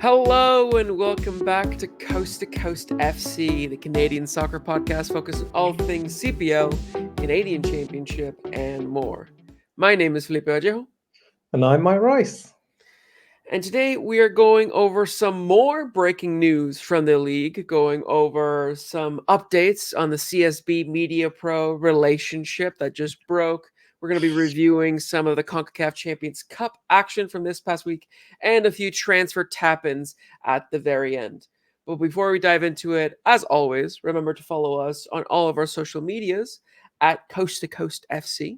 Hello and welcome back to Coast FC, the Canadian soccer podcast focused on all things CPL, Canadian Championship, and more. My name is Felipe Ojejo. And I'm Mike Rice. And today we are going over some more breaking news from the league, going over some updates on the CSB Mediapro relationship that just broke. We're going to be reviewing some of the CONCACAF Champions Cup action from this past week and a few transfer tap-ins at the very end. But before we dive into it, as always, remember to follow us on all of our social medias at Coast to Coast FC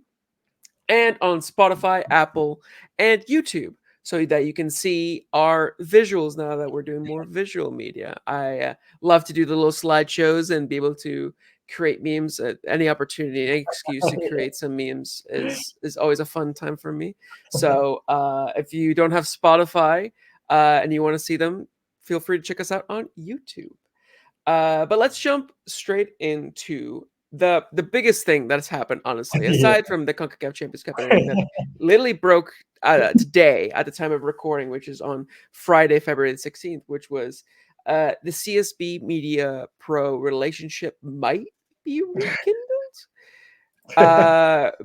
and on Spotify, Apple, and YouTube so that you can see our visuals now that we're doing more visual media. I love to do the little slideshows and be able to create memes at any opportunity. Any excuse to create some memes is always a fun time for me. So if you don't have Spotify and you want to see them, feel free to check us out on YouTube. But let's jump straight into the biggest thing that has happened, honestly, aside from the CONCACAF Champions Cup and everything that literally broke today at the time of recording, which is on Friday, February the 16th, which was the CSB Media Pro relationship might be rekindled.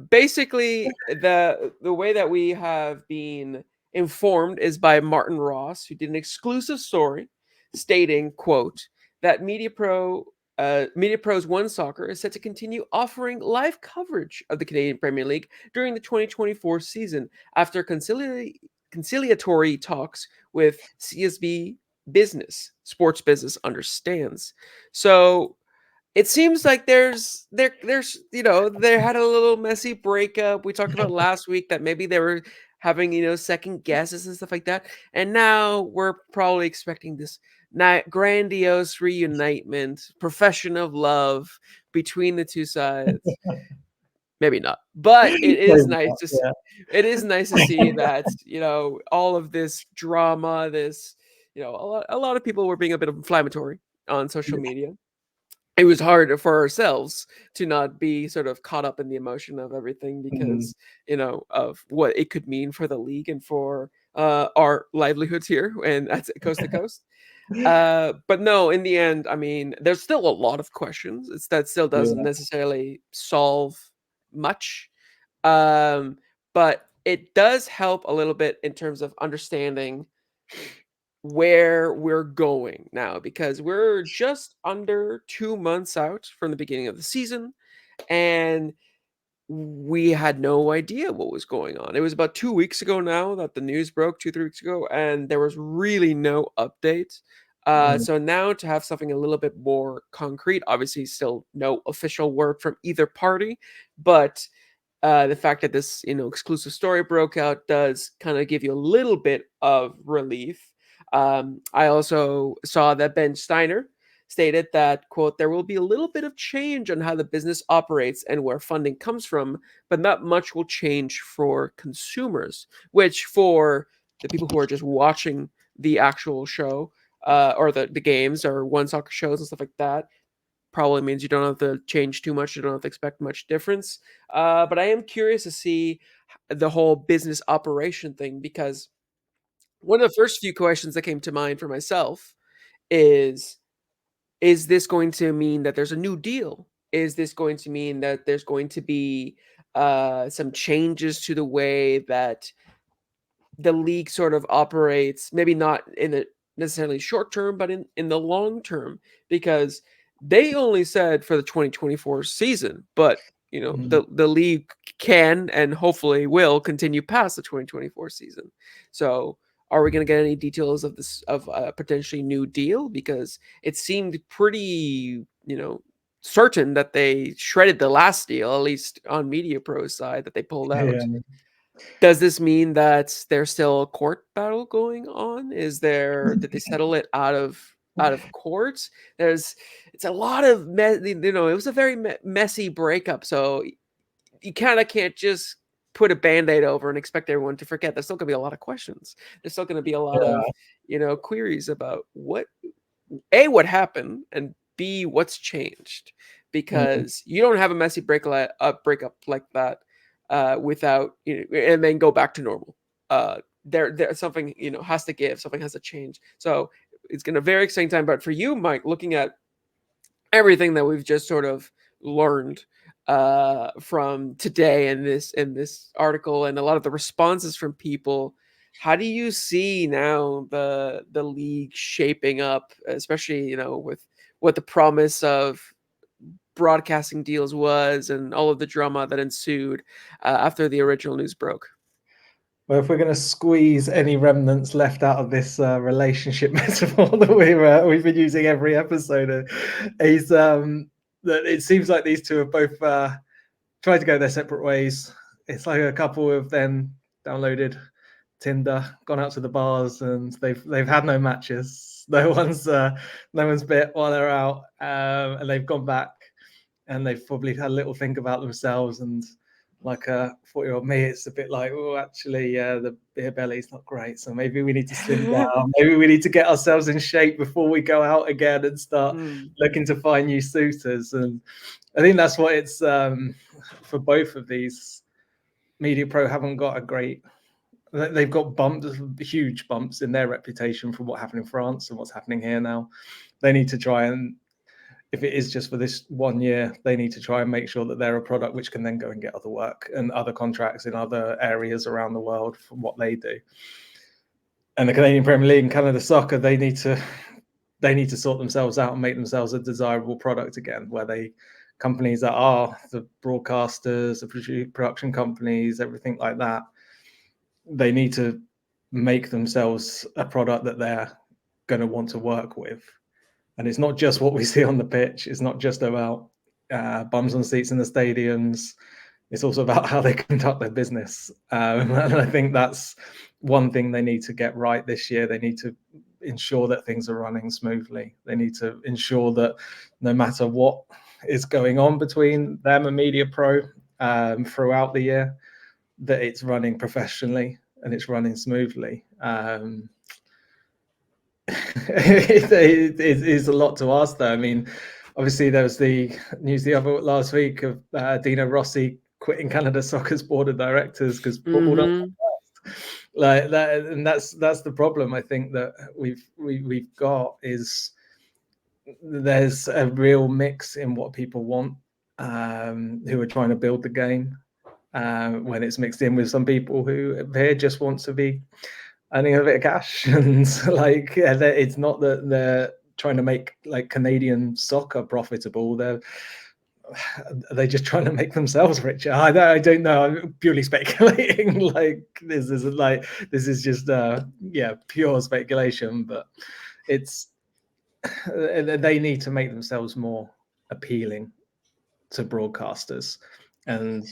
Basically, the way that we have been informed is by Martin Ross, who did an exclusive story stating, quote, that Mediapro's One Soccer is set to continue offering live coverage of the Canadian Premier League during the 2024 season after conciliatory talks with CSB Sports Business understands. So it seems like there's they had a little messy breakup. We talked about last week that maybe they were having second guesses and stuff like that, and now we're probably expecting this grandiose reunitement, profession of love between the two sides. Maybe not, but it is nice to see. It is nice to see that all of this drama, this a lot of people were being a bit inflammatory on social media. It was hard for ourselves to not be sort of caught up in the emotion of everything because of what it could mean for the league and for our livelihoods here and that's coast to coast. But no, in the end, I mean, there's still a lot of questions. That still doesn't necessarily solve much, but it does help a little bit in terms of understanding where we're going now, because we're just under 2 months out from the beginning of the season and we had no idea what was going on. It was about 2 weeks ago now that the news broke, 2-3 weeks ago, and there was really no update. So now to have something a little bit more concrete, obviously still no official word from either party, but the fact that this exclusive story broke out does kind of give you a little bit of relief. I also saw that Ben Steiner stated that, quote, there will be a little bit of change on how the business operates and where funding comes from, but not much will change for consumers, which for the people who are just watching the actual show or the games or One Soccer shows and stuff like that, probably means you don't have to change too much. You don't have to expect much difference. But I am curious to see the whole business operation thing, because one of the first few questions that came to mind for myself is this going to mean that there's a new deal? Is this going to mean that there's going to be some changes to the way that the league sort of operates, maybe not in the necessarily short term, but in the long term? Because they only said for the 2024 season, but the league can and hopefully will continue past the 2024 season. So are we going to get any details of this, of a potentially new deal? Because it seemed pretty certain that they shredded the last deal, at least on Mediapro's side, that they pulled out. Does this mean that there's still a court battle going on? Did they settle it out of court? It's a lot of it was a very messy breakup. So you kind of can't just put a Band-Aid over and expect everyone to forget. There's still gonna be a lot of questions. There's still gonna be a lot of queries about what happened and B, what's changed, because you don't have a messy breakup like that without and then go back to normal there something has to give, something has to change. So it's gonna very exciting time. But for you, Mike, looking at everything that we've just sort of learned from today in this article and a lot of the responses from people, how do you see now the league shaping up, especially with what the promise of broadcasting deals was and all of the drama that ensued after the original news broke? Well, if we're going to squeeze any remnants left out of this relationship metaphor that we've been using every episode, is that it seems like these two have both tried to go their separate ways. It's like a couple have then downloaded Tinder, gone out to the bars, and they've had no matches. No one's bit while they're out, and they've gone back, and they've probably had a little think about themselves. And like a 40-year-old me, it's a bit like, oh, actually, the beer belly's not great, so maybe we need to slim down. Maybe we need to get ourselves in shape before we go out again and start looking to find new suitors. And I think that's what it's for both of these. Mediapro haven't got a great. They've got huge bumps in their reputation from what happened in France and what's happening here now. They need to try and, if it is just for this 1 year, they need to try and make sure that they're a product which can then go and get other work and other contracts in other areas around the world from what they do. And the Canadian Premier League and Canada Soccer, they need to sort themselves out and make themselves a desirable product again, where companies that are the broadcasters, the production companies, everything like that, they need to make themselves a product that they're going to want to work with. And it's not just what we see on the pitch. It's not just about bums on seats in the stadiums. It's also about how they conduct their business. And I think that's one thing they need to get right this year. They need to ensure that things are running smoothly. They need to ensure that no matter what is going on between them and Mediapro throughout the year, that it's running professionally and it's running smoothly. It is a lot to ask, though. I mean, obviously there was the news the other last week of Dino Rossi quitting Canada Soccer's board of directors because football doesn't like that, and that's the problem. I think that we've got is there's a real mix in what people want, who are trying to build the game, when it's mixed in with some people who here just want to be earning a bit of cash. And it's not that they're trying to make like Canadian soccer profitable. They're just trying to make themselves richer. I don't know. I'm purely speculating. This is just pure speculation. But they need to make themselves more appealing to broadcasters, and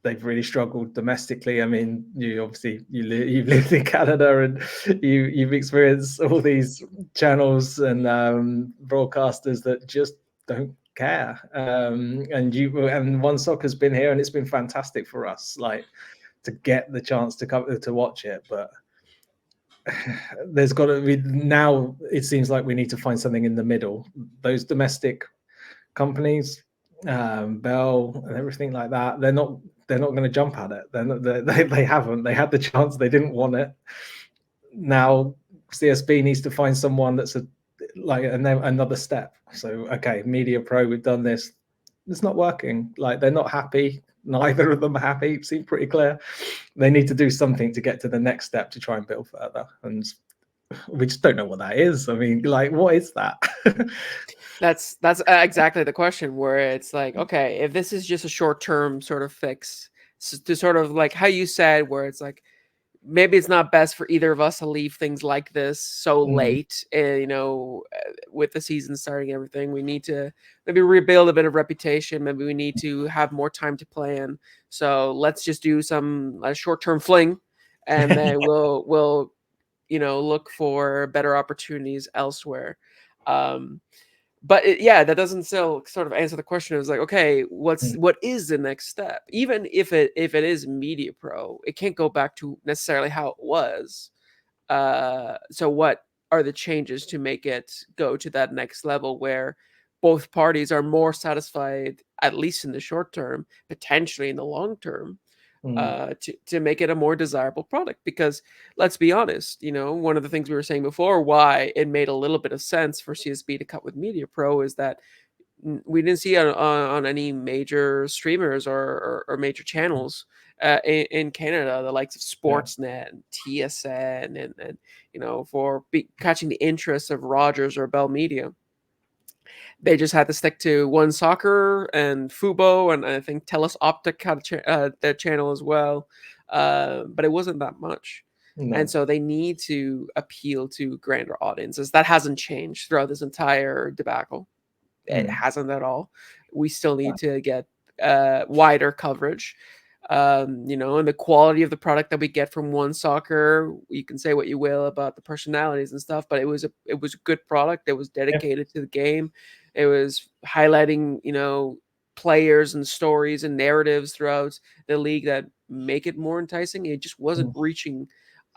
they've really struggled domestically. I mean, you've lived in Canada and you've experienced all these channels and broadcasters that just don't care. And One Soccer's been here and it's been fantastic for us, like to get the chance to watch it. But there's got to be now. It seems like we need to find something in the middle. Those domestic companies, Bell and everything like that, they're not going to jump at it. They haven't. They had the chance. They didn't want it. Now CSB needs to find someone that's another step. So okay, Mediapro, we've done this. It's not working. Like they're not happy. Neither of them are happy. It seemed pretty clear. They need to do something to get to the next step to try and build further. And we just don't know what that is. I mean, like, what is that? That's exactly the question, where it's like, okay, if this is just a short-term sort of fix to sort of like how you said, where it's like maybe it's not best for either of us to leave things like this so late, and with the season starting, everything, we need to maybe rebuild a bit of reputation. Maybe we need to have more time to plan. So let's just do some short-term fling, and then we'll look for better opportunities elsewhere. But that doesn't still sort of answer the question. It was like, okay, what is the next step? Even if it is Mediapro, it can't go back to necessarily how it was. So what are the changes to make it go to that next level where both parties are more satisfied, at least in the short term, potentially in the long term? to make it a more desirable product. Because let's be honest, one of the things we were saying before, why it made a little bit of sense for CSB to cut with MediaPro, is that we didn't see on any major streamers or major channels in Canada, the likes of Yeah. Sportsnet and TSN, and for catching the interest of Rogers or Bell Media. They just had to stick to One Soccer and Fubo, and I think Telus Optic had their channel as well, but it wasn't that much. And No. so they need to appeal to grander audiences. That hasn't changed throughout this entire debacle. It Mm. hasn't at all. We still need to get wider coverage. And the quality of the product that we get from One Soccer, you can say what you will about the personalities and stuff, but it was a good product. It was Yeah. dedicated to the game. It was highlighting, players and stories and narratives throughout the league that make it more enticing. It just wasn't Mm. reaching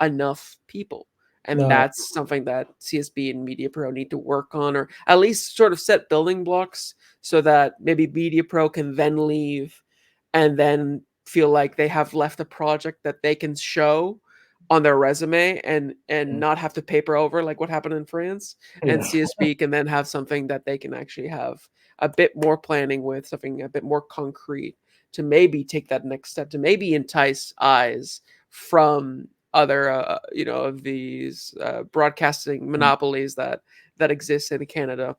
enough people. And No. that's something that CSB and MediaPro need to work on, or at least sort of set building blocks so that maybe MediaPro can then leave and then feel like they have left a project that they can show on their resume and Mm. not have to paper over like what happened in France. And Yeah. CSB can then have something that they can actually have a bit more planning with, something a bit more concrete, to maybe take that next step, to maybe entice eyes from other of these broadcasting Mm. monopolies that exist in Canada.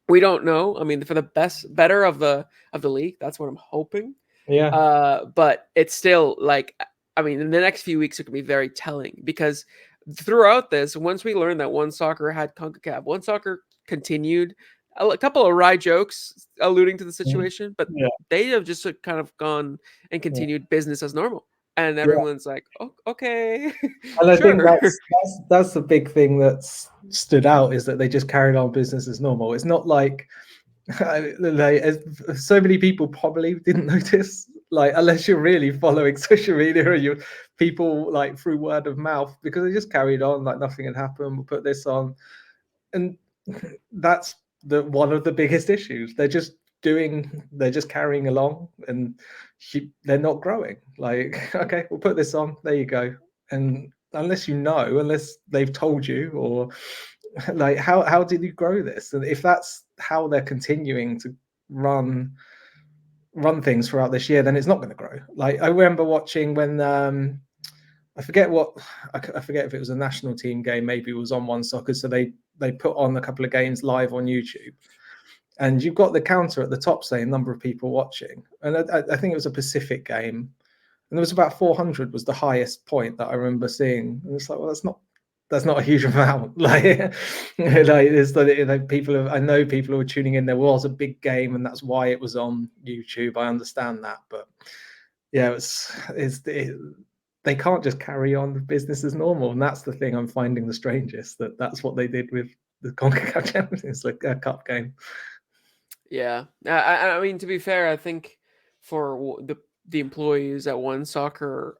We don't know. I mean, for the better of the league, that's what I'm hoping. Yeah. But it's still like, I mean, in the next few weeks, it could be very telling, because throughout this, once we learned that One Soccer had CONCACAF, One Soccer continued a couple of wry jokes alluding to the Mm. situation, but Yeah. they have just kind of gone and Yeah. continued business as normal. And Yeah. everyone's like, oh, okay, And I think sure. that's the big thing that's stood out, is that they just carried on business as normal. It's not like so many people probably didn't notice, like, unless you're really following social media or you people like through word of mouth, because they just carried on like nothing had happened. We'll put this on, and that's one of the biggest issues. They're just carrying along, and they're not growing. Like, okay, we'll put this on, there you go. And unless they've told you, or like, how did you grow this? And if that's how they're continuing to run things throughout this year, then it's not going to grow. Like, I remember watching when I forget if it was a national team game, maybe it was on One Soccer, so they put on a couple of games live on YouTube, and you've got the counter at the top saying number of people watching, and I think it was a Pacific game, and there was about 400 was the highest point that I remember seeing, and it's like, well, that's not a huge amount. Like, I know people who were tuning in. There was a big game, and that's why it was on YouTube. I understand that, but yeah, they can't just carry on with business as normal, and that's the thing I'm finding the strangest. That's what they did with the CONCACAF Champions League Cup game. Yeah, I mean, to be fair, I think for the employees at One Soccer,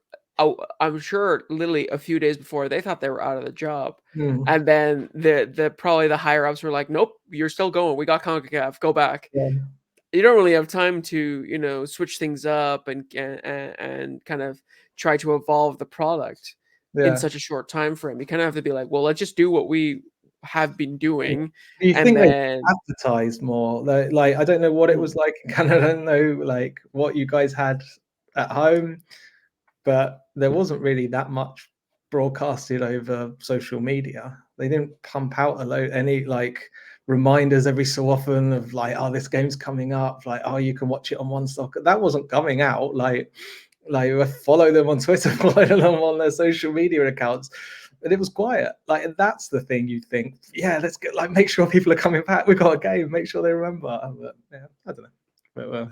I'm sure literally a few days before, they thought they were out of the job, Mm. and then the probably the higher ups were like, "Nope, you're still going. We got CONCACAF. Go back." Yeah, You don't really have time to switch things up and kind of try to evolve the product in yeah. such a short time frame. You kind of have to be like, well, let's just do what we have been Yeah. doing, Do you and think they then advertised more? Like, I don't know what it Mhm. was like in Canada. I don't know, like, what you guys had at home, but there wasn't really that much broadcasted over social media. They didn't pump out any like reminders every so often of like, oh, this game's coming up, like, oh, you can watch it on One Soccer. That wasn't coming out. Like, follow them on Twitter, follow them on their social media accounts. But it was quiet. Like, and that's the thing. You think, yeah, let's get, like, make sure people are coming back. We got a game. Make sure they remember. But, yeah, I don't know. But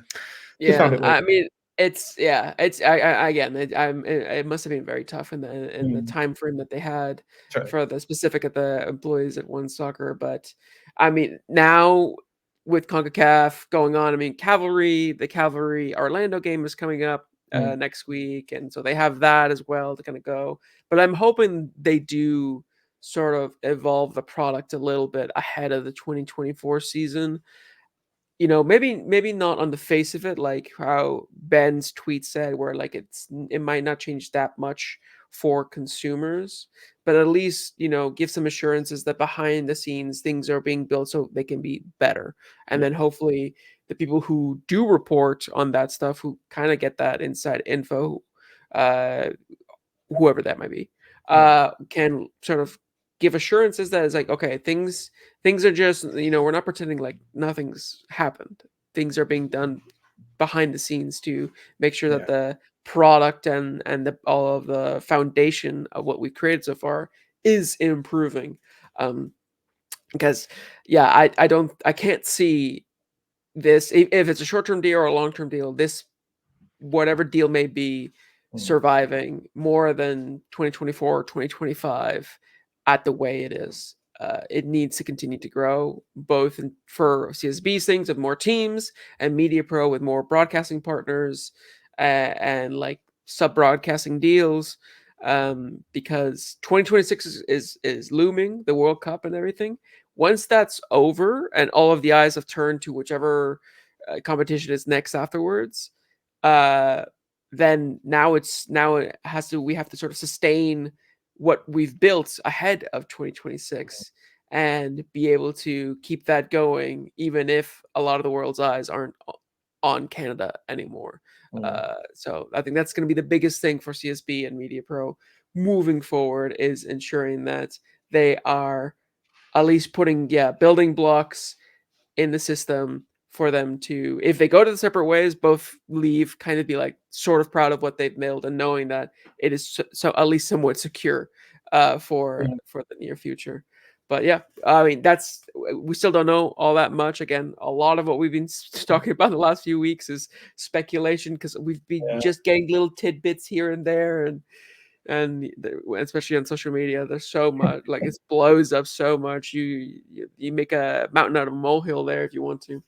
just found Yeah, it weird. I mean, it's again, it must have been very tough in the Mm. time frame that they had True. for the specific at the employees at One Soccer. But I mean, now with CONCACAF going on, I mean, the Cavalry Orlando game is coming up Mm. next week, and so they have that as well to kind of go. But I'm hoping they do sort of evolve the product a little bit ahead of the 2024 season. maybe not on the face of it, like how Ben's tweet said, where like it might not change that much for consumers, but at least give some assurances that behind the scenes things are being built so they can be better, and then hopefully the people who do report on that stuff, who kind of get that inside info, uh, whoever that might be, can sort of give assurances that it's like, okay, things are just, we're not pretending like nothing's happened. Things are being done behind the scenes to make sure that the product all of the foundation of what we created so far is improving. Because I can't see this, if it's a short-term deal or a long-term deal, this whatever deal may be surviving more than 2024 or 2025 at the way it is. It needs to continue to grow, both for CSB's things with more teams, and Mediapro with more broadcasting partners, and like sub broadcasting deals. Because 2026 is looming, the World Cup and everything. Once that's over and all of the eyes have turned to whichever competition is next afterwards, uh, then now we have to sort of sustain what we've built ahead of 2026 and be able to keep that going, even if a lot of the world's eyes aren't on Canada anymore. So I think that's going to be the biggest thing for CSB and Mediapro moving forward, is ensuring that they are at least putting building blocks in the system for them to, if they go to the separate ways, both leave kind of be like sort of proud of what they've built and knowing that it is so at least somewhat secure for the near future. But yeah, I mean, we still don't know all that much. Again, a lot of what we've been talking about the last few weeks is speculation, because we've been just getting little tidbits here and there, and especially on social media, there's so much, like it blows up so much. You make a mountain out of a molehill there if you want to.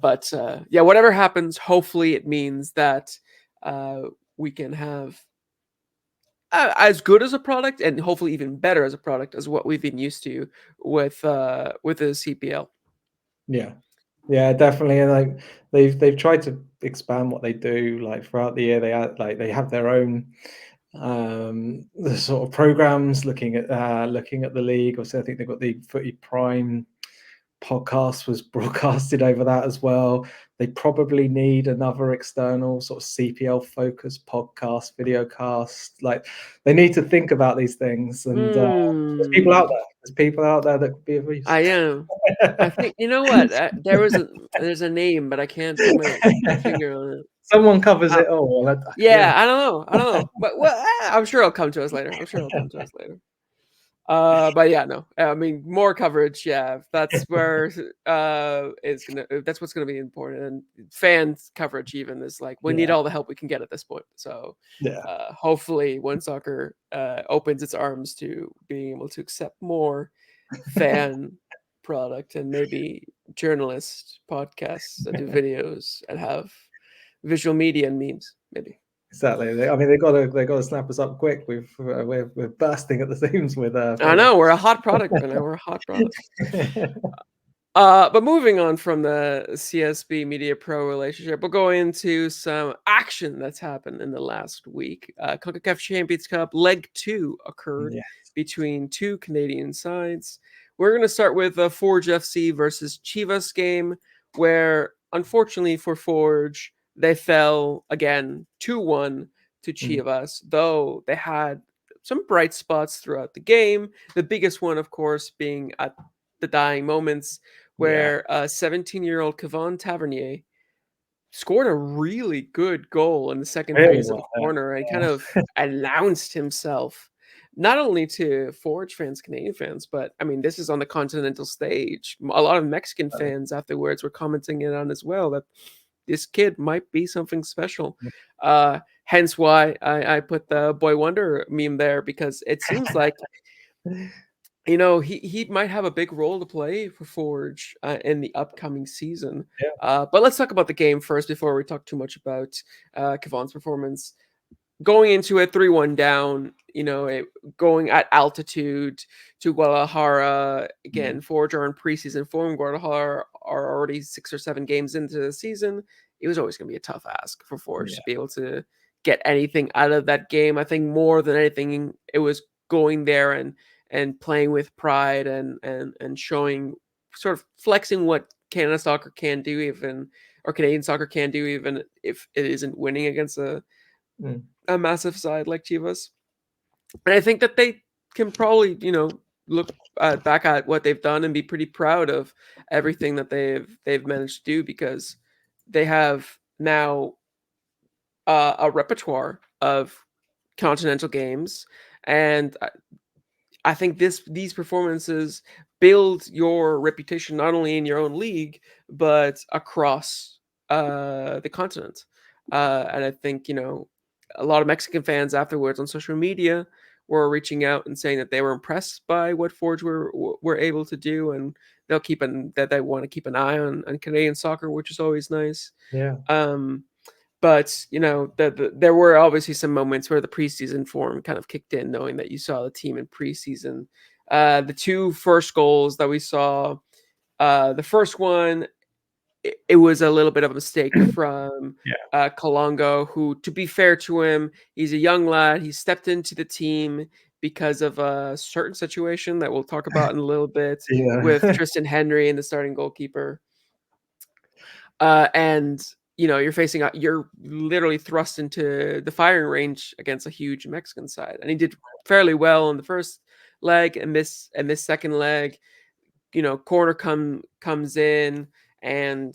But whatever happens, hopefully it means that we can have as good as a product, and hopefully even better as a product, as what we've been used to with the CPL. Yeah, definitely. And like they've tried to expand what they do. Like throughout the year, they have their own the sort of programs looking at the league. Also, I think they've got the Footy Prime podcast was broadcasted over that as well. They probably need another external sort of CPL focused podcast, video cast. Like they need to think about these things. And there's people out there. There's people out there that could be of use. I am. I think, you know what? There's a name, but I can't put my finger on it. Someone covers it all. I don't know. But I'm sure it'll come to us later. But yeah, no. I mean, more coverage. Yeah, that's where that's what's gonna be important. And fans coverage even is like, we need all the help we can get at this point. So hopefully, One Soccer opens its arms to being able to accept more fan product, and maybe journalists, podcasts that do videos and have visual media and memes, maybe. Exactly. I mean, they got to snap us up quick. We're bursting at the seams with. I know we're a hot product right now. We're a hot product. But moving on from the CSB Mediapro relationship, we'll go into some action that's happened in the last week. CONCACAF Champions Cup Leg 2 occurred between two Canadian sides. We're going to start with the Forge FC versus Chivas game, where unfortunately for Forge, they fell again 2-1 to Chivas, though they had some bright spots throughout the game. The biggest one, of course, being at the dying moments, where 17-year-old Kevon Tavernier scored a really good goal in the second phase of a corner, and kind of announced himself not only to Forge fans, Canadian fans, but I mean, this is on the continental stage. A lot of Mexican fans afterwards were commenting it on as well, that this kid might be something special. Hence why I put the Boy Wonder meme there, because it seems like he might have a big role to play for Forge in the upcoming season. But let's talk about the game first before we talk too much about Kevon's performance. going into a 3-1 down, going at altitude to Guadalajara again. Forge are in preseason form. Guadalajara are already 6 or 7 games into the season. It was always going to be a tough ask for Forge to be able to get anything out of that game. I think more than anything, it was going there and playing with pride and showing, sort of flexing what Canada soccer can do, even, or Canadian soccer can do, even if it isn't winning against a massive side like Chivas. And I think that they can probably, look back at what they've done and be pretty proud of everything that they've managed to do, because they have now a repertoire of continental games, and I think these performances build your reputation not only in your own league but across the continent. And I think, a lot of Mexican fans afterwards on social media were reaching out and saying that they were impressed by what Forge were able to do, and that they want to keep an eye on Canadian soccer, which is always nice. Yeah. But there were obviously some moments where the preseason form kind of kicked in, knowing that you saw the team in preseason. The 2 first goals that we saw, the first one, it was a little bit of a mistake from Kalongo, who, to be fair to him, he's a young lad. He stepped into the team because of a certain situation that we'll talk about in a little bit, with Tristan Henry and the starting goalkeeper. And you're literally thrust into the firing range against a huge Mexican side, and he did fairly well in the first leg, and this second leg, corner comes in and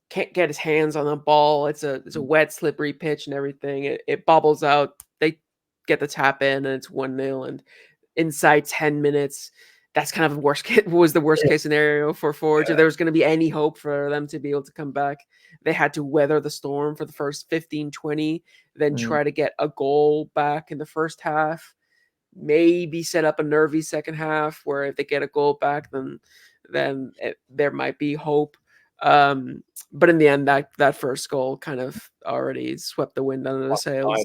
can't get his hands on the ball. It's a wet, slippery pitch and everything. It bobbles out. They get the tap in, and it's 1-0. And inside 10 minutes, that's kind of the worst case scenario for Forge. If there was going to be any hope for them to be able to come back, they had to weather the storm for the first 15-20, then try to get a goal back in the first half, maybe set up a nervy second half where if they get a goal back, then there might be hope. But in the end, that first goal kind of already swept the wind under the sails.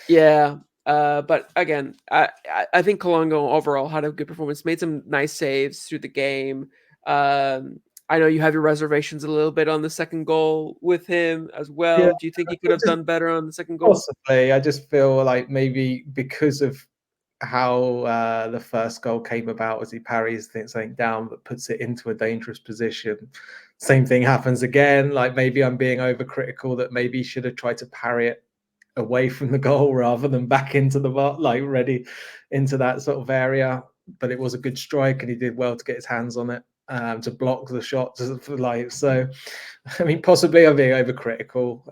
Yeah. But again, I think Kalongo overall had a good performance, made some nice saves through the game. I know you have your reservations a little bit on the second goal with him as well. Yeah, do you think he could have done better on the second goal? Possibly. I just feel like maybe because of how the first goal came about, as he parries something down but puts it into a dangerous position. Same thing happens again. Like, maybe I'm being overcritical, that maybe he should have tried to parry it away from the goal rather than back into the ready into that sort of area. But it was a good strike, and he did well to get his hands on it, to block the shot. So, I mean, possibly I'm being overcritical.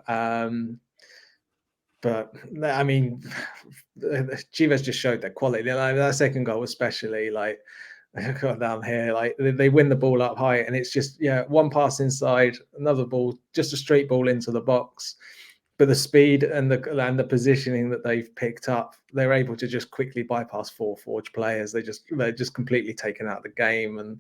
But I mean, Chivas just showed their quality. Like, that second goal, especially, like, got down here, like they win the ball up high, and it's just one pass inside, another ball, just a straight ball into the box. But the speed and the positioning that they've picked up, they're able to just quickly bypass 4 Forge players. They're just completely taken out of the game. And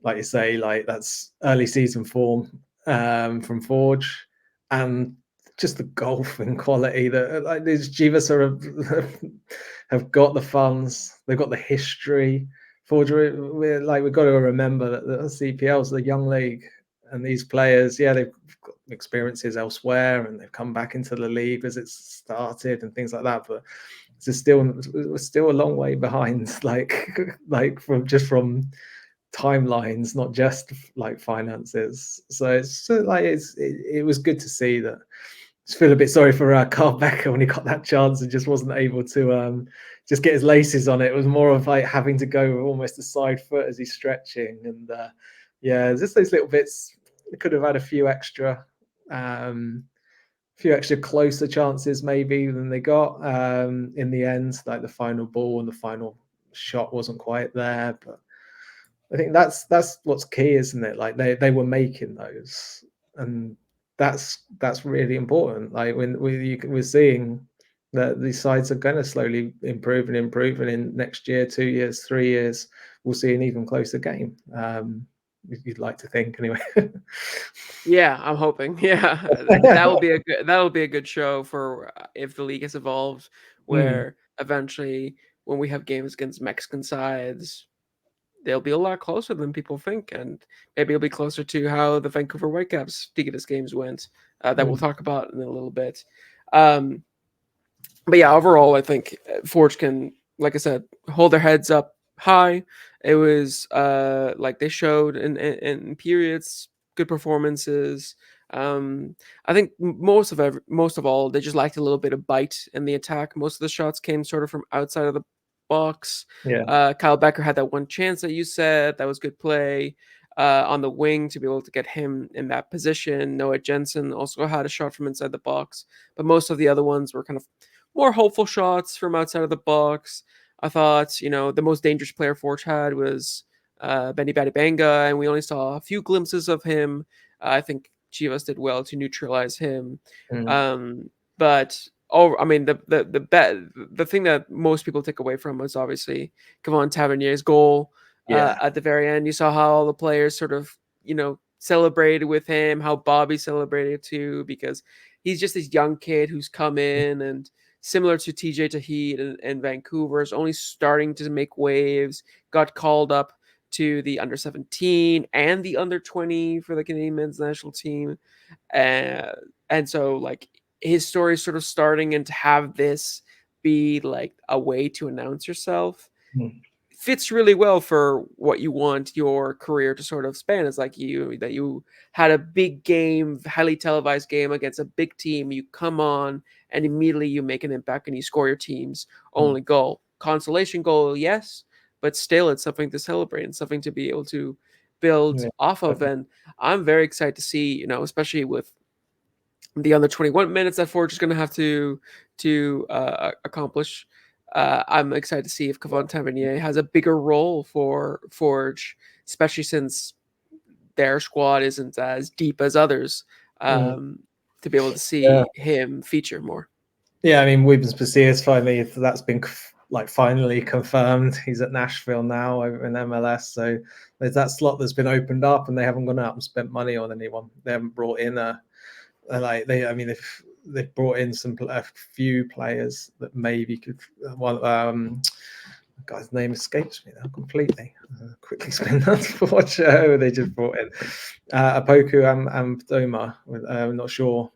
like you say, like, that's early season form from Forge, and just the golfing quality that, like, these Chivas have got the funds, they've got the history. Forge, we've got to remember that the CPL is the young league, and these players, they've got experiences elsewhere, and they've come back into the league as it started and things like that. But we're still a long way behind, like from timelines, not just like finances. So it was good to see that. Just feel a bit sorry for Carl Becker when he got that chance and just wasn't able to just get his laces on it. It was more of like having to go with almost a side foot as he's stretching. And just those little bits. They could have had a few extra closer chances maybe than they got in the end. Like the final ball and the final shot wasn't quite there. But I think that's what's key, isn't it? Like, they were making those, and that's really important. Like, when we're seeing that these sides are going to slowly improve, and in next year, 2 years, 3 years, we'll see an even closer game. You'd like to think, anyway. Yeah, I'm hoping. Yeah, that'll be a good show for if the league has evolved, Mm, where eventually when we have games against Mexican sides, they'll be a lot closer than people think, and maybe it'll be closer to how the Vancouver Whitecaps Tigres games went. That we'll mm, talk about in a little bit. Um, but yeah, overall, I think Forge can, like I said, hold their heads up high. It was like they showed in periods good performances. I think most of all, they just lacked a little bit of bite in the attack. Most of the shots came sort of from outside of the box. yeah. Kyle Becker had that one chance that you said that was good play on the wing to be able to get him in that position. Noah Jensen also had a shot from inside the box, but most of the other ones were kind of more hopeful shots from outside of the box. I thought, the most dangerous player Forge had was Benny Badibanga, and we only saw a few glimpses of him. I think Chivas did well to neutralize him. Mm, But I mean, the thing that most people take away from was obviously Kevon Tavernier's goal yeah. at the very end. You saw how all the players sort of, celebrated with him, how Bobby celebrated too, because he's just this young kid who's come in and similar to TJ Tahid and Vancouver is only starting to make waves, got called up to the under 17 and the under 20 for the Canadian men's national team. Uh, and so like his story is sort of starting, and to have this be like a way to announce yourself Mm, fits really well for what you want your career to sort of span. It's like you had a big game, highly televised game against a big team. You come on and immediately you make an impact and you score your team's mm, only goal. Consolation goal, yes, but still it's something to celebrate and something to be able to build yeah. off of. And I'm very excited to see, especially with the other 21 minutes that Forge is going to have to accomplish. I'm excited to see if Kevon Tavernier has a bigger role for Forge, especially since their squad isn't as deep as others. Mm, To be able to yeah. see him feature more. Yeah, I mean, Wibens Pacias finally, that's been like finally confirmed. He's at Nashville now over in MLS. So there's that slot that's been opened up, and they haven't gone out and spent money on anyone. They haven't brought in like they. I mean, they've brought in a few players that maybe could. Well, guy's name escapes me now completely. Quickly spin that to watch who they just brought in. Apoku and Doma. I'm not sure.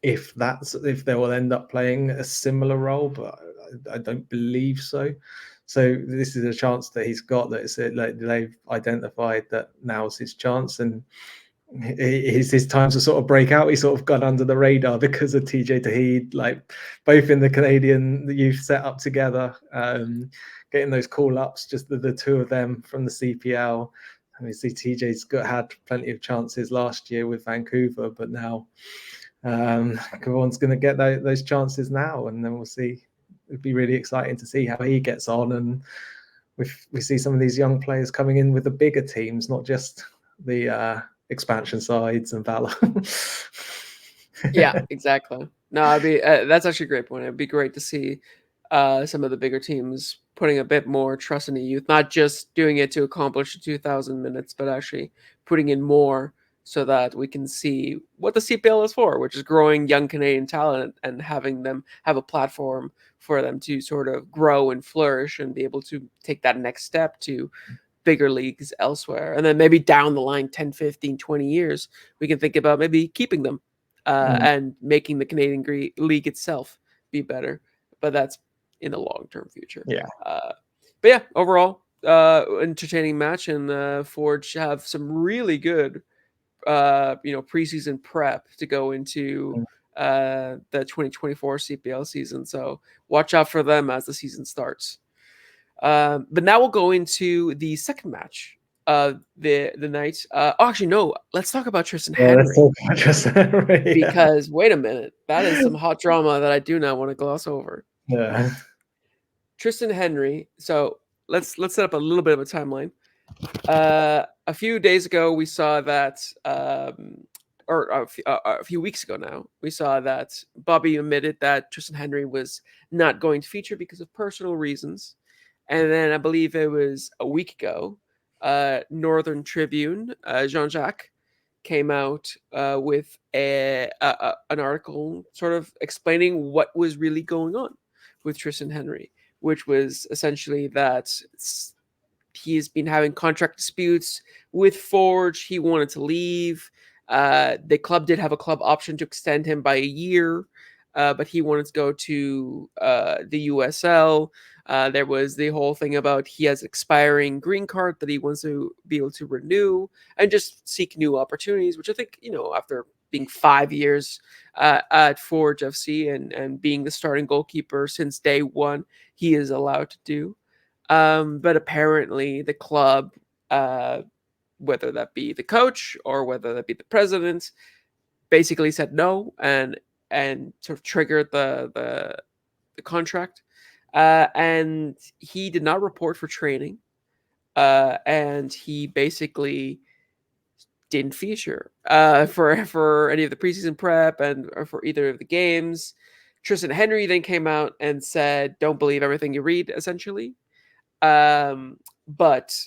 If they will end up playing a similar role, but I don't believe so. So this is a chance that he's got, that it's like they've identified that now's his chance, and it's his time to sort of break out. He's sort of gone under the radar because of TJ Tahid, like both in the Canadian youth set up together, getting those call ups, just the two of them from the CPL. I mean, see, TJ's had plenty of chances last year with Vancouver, but now Kavon's going to get those chances now, and then we'll see. It'd be really exciting to see how he gets on, and we see some of these young players coming in with the bigger teams, not just the expansion sides and Valor. Yeah, exactly. No, I'd be that's actually a great point. It'd be great to see some of the bigger teams putting a bit more trust in the youth, not just doing it to accomplish the 2,000 minutes, but actually putting in more so that we can see what the CPL is for, which is growing young Canadian talent and having them have a platform for them to sort of grow and flourish and be able to take that next step to bigger leagues elsewhere. And then maybe down the line, 10, 15, 20 years, we can think about maybe keeping them Mm, and making the Canadian League itself be better. But that's in the long term future. yeah. But yeah, overall, entertaining match, and Forge have some really good, preseason prep to go into Mm, the 2024 CPL season. So watch out for them as the season starts. But now we'll go into the second match of the night. Actually, no. Let's talk about Tristan yeah, that's Henry, all just yeah. because wait a minute, that is some hot drama that I do not want to gloss over. Yeah. Tristan Henry. So let's set up a little bit of a timeline. A few days ago, we saw that, or a few weeks ago now, we saw that Bobby admitted that Tristan Henry was not going to feature because of personal reasons. And then I believe it was a week ago, Northern Tribune, Jean-Jacques, came out with an article sort of explaining what was really going on with Tristan Henry, which was essentially that he has been having contract disputes with Forge. He wanted to leave. The club did have a club option to extend him by a year, but he wanted to go to the USL. There was the whole thing about he has expiring green card that he wants to be able to renew and just seek new opportunities, which I think, after being 5 years at Forge FC and being the starting goalkeeper since day one, he is allowed to do. But apparently the club, whether that be the coach or whether that be the president, basically said no and sort of triggered the contract. And he did not report for training. And he basically didn't feature for any of the preseason prep and or for either of the games. Tristan Henry then came out and said, "Don't believe everything you read," essentially. But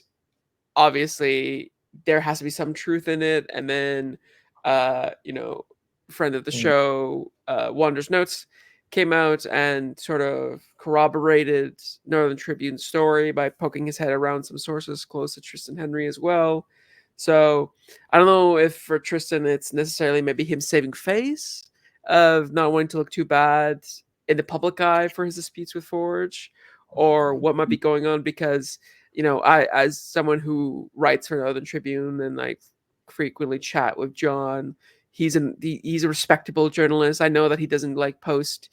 obviously there has to be some truth in it. And then, friend of the show, Wander's Notes, came out and sort of corroborated Northern Tribune's story by poking his head around some sources close to Tristan Henry as well. So I don't know if for Tristan it's necessarily maybe him saving face of not wanting to look too bad in the public eye for his disputes with Forge, or what might be going on, because I, as someone who writes for Northern Tribune and I frequently chat with John, he's a respectable journalist. I know that he doesn't like post,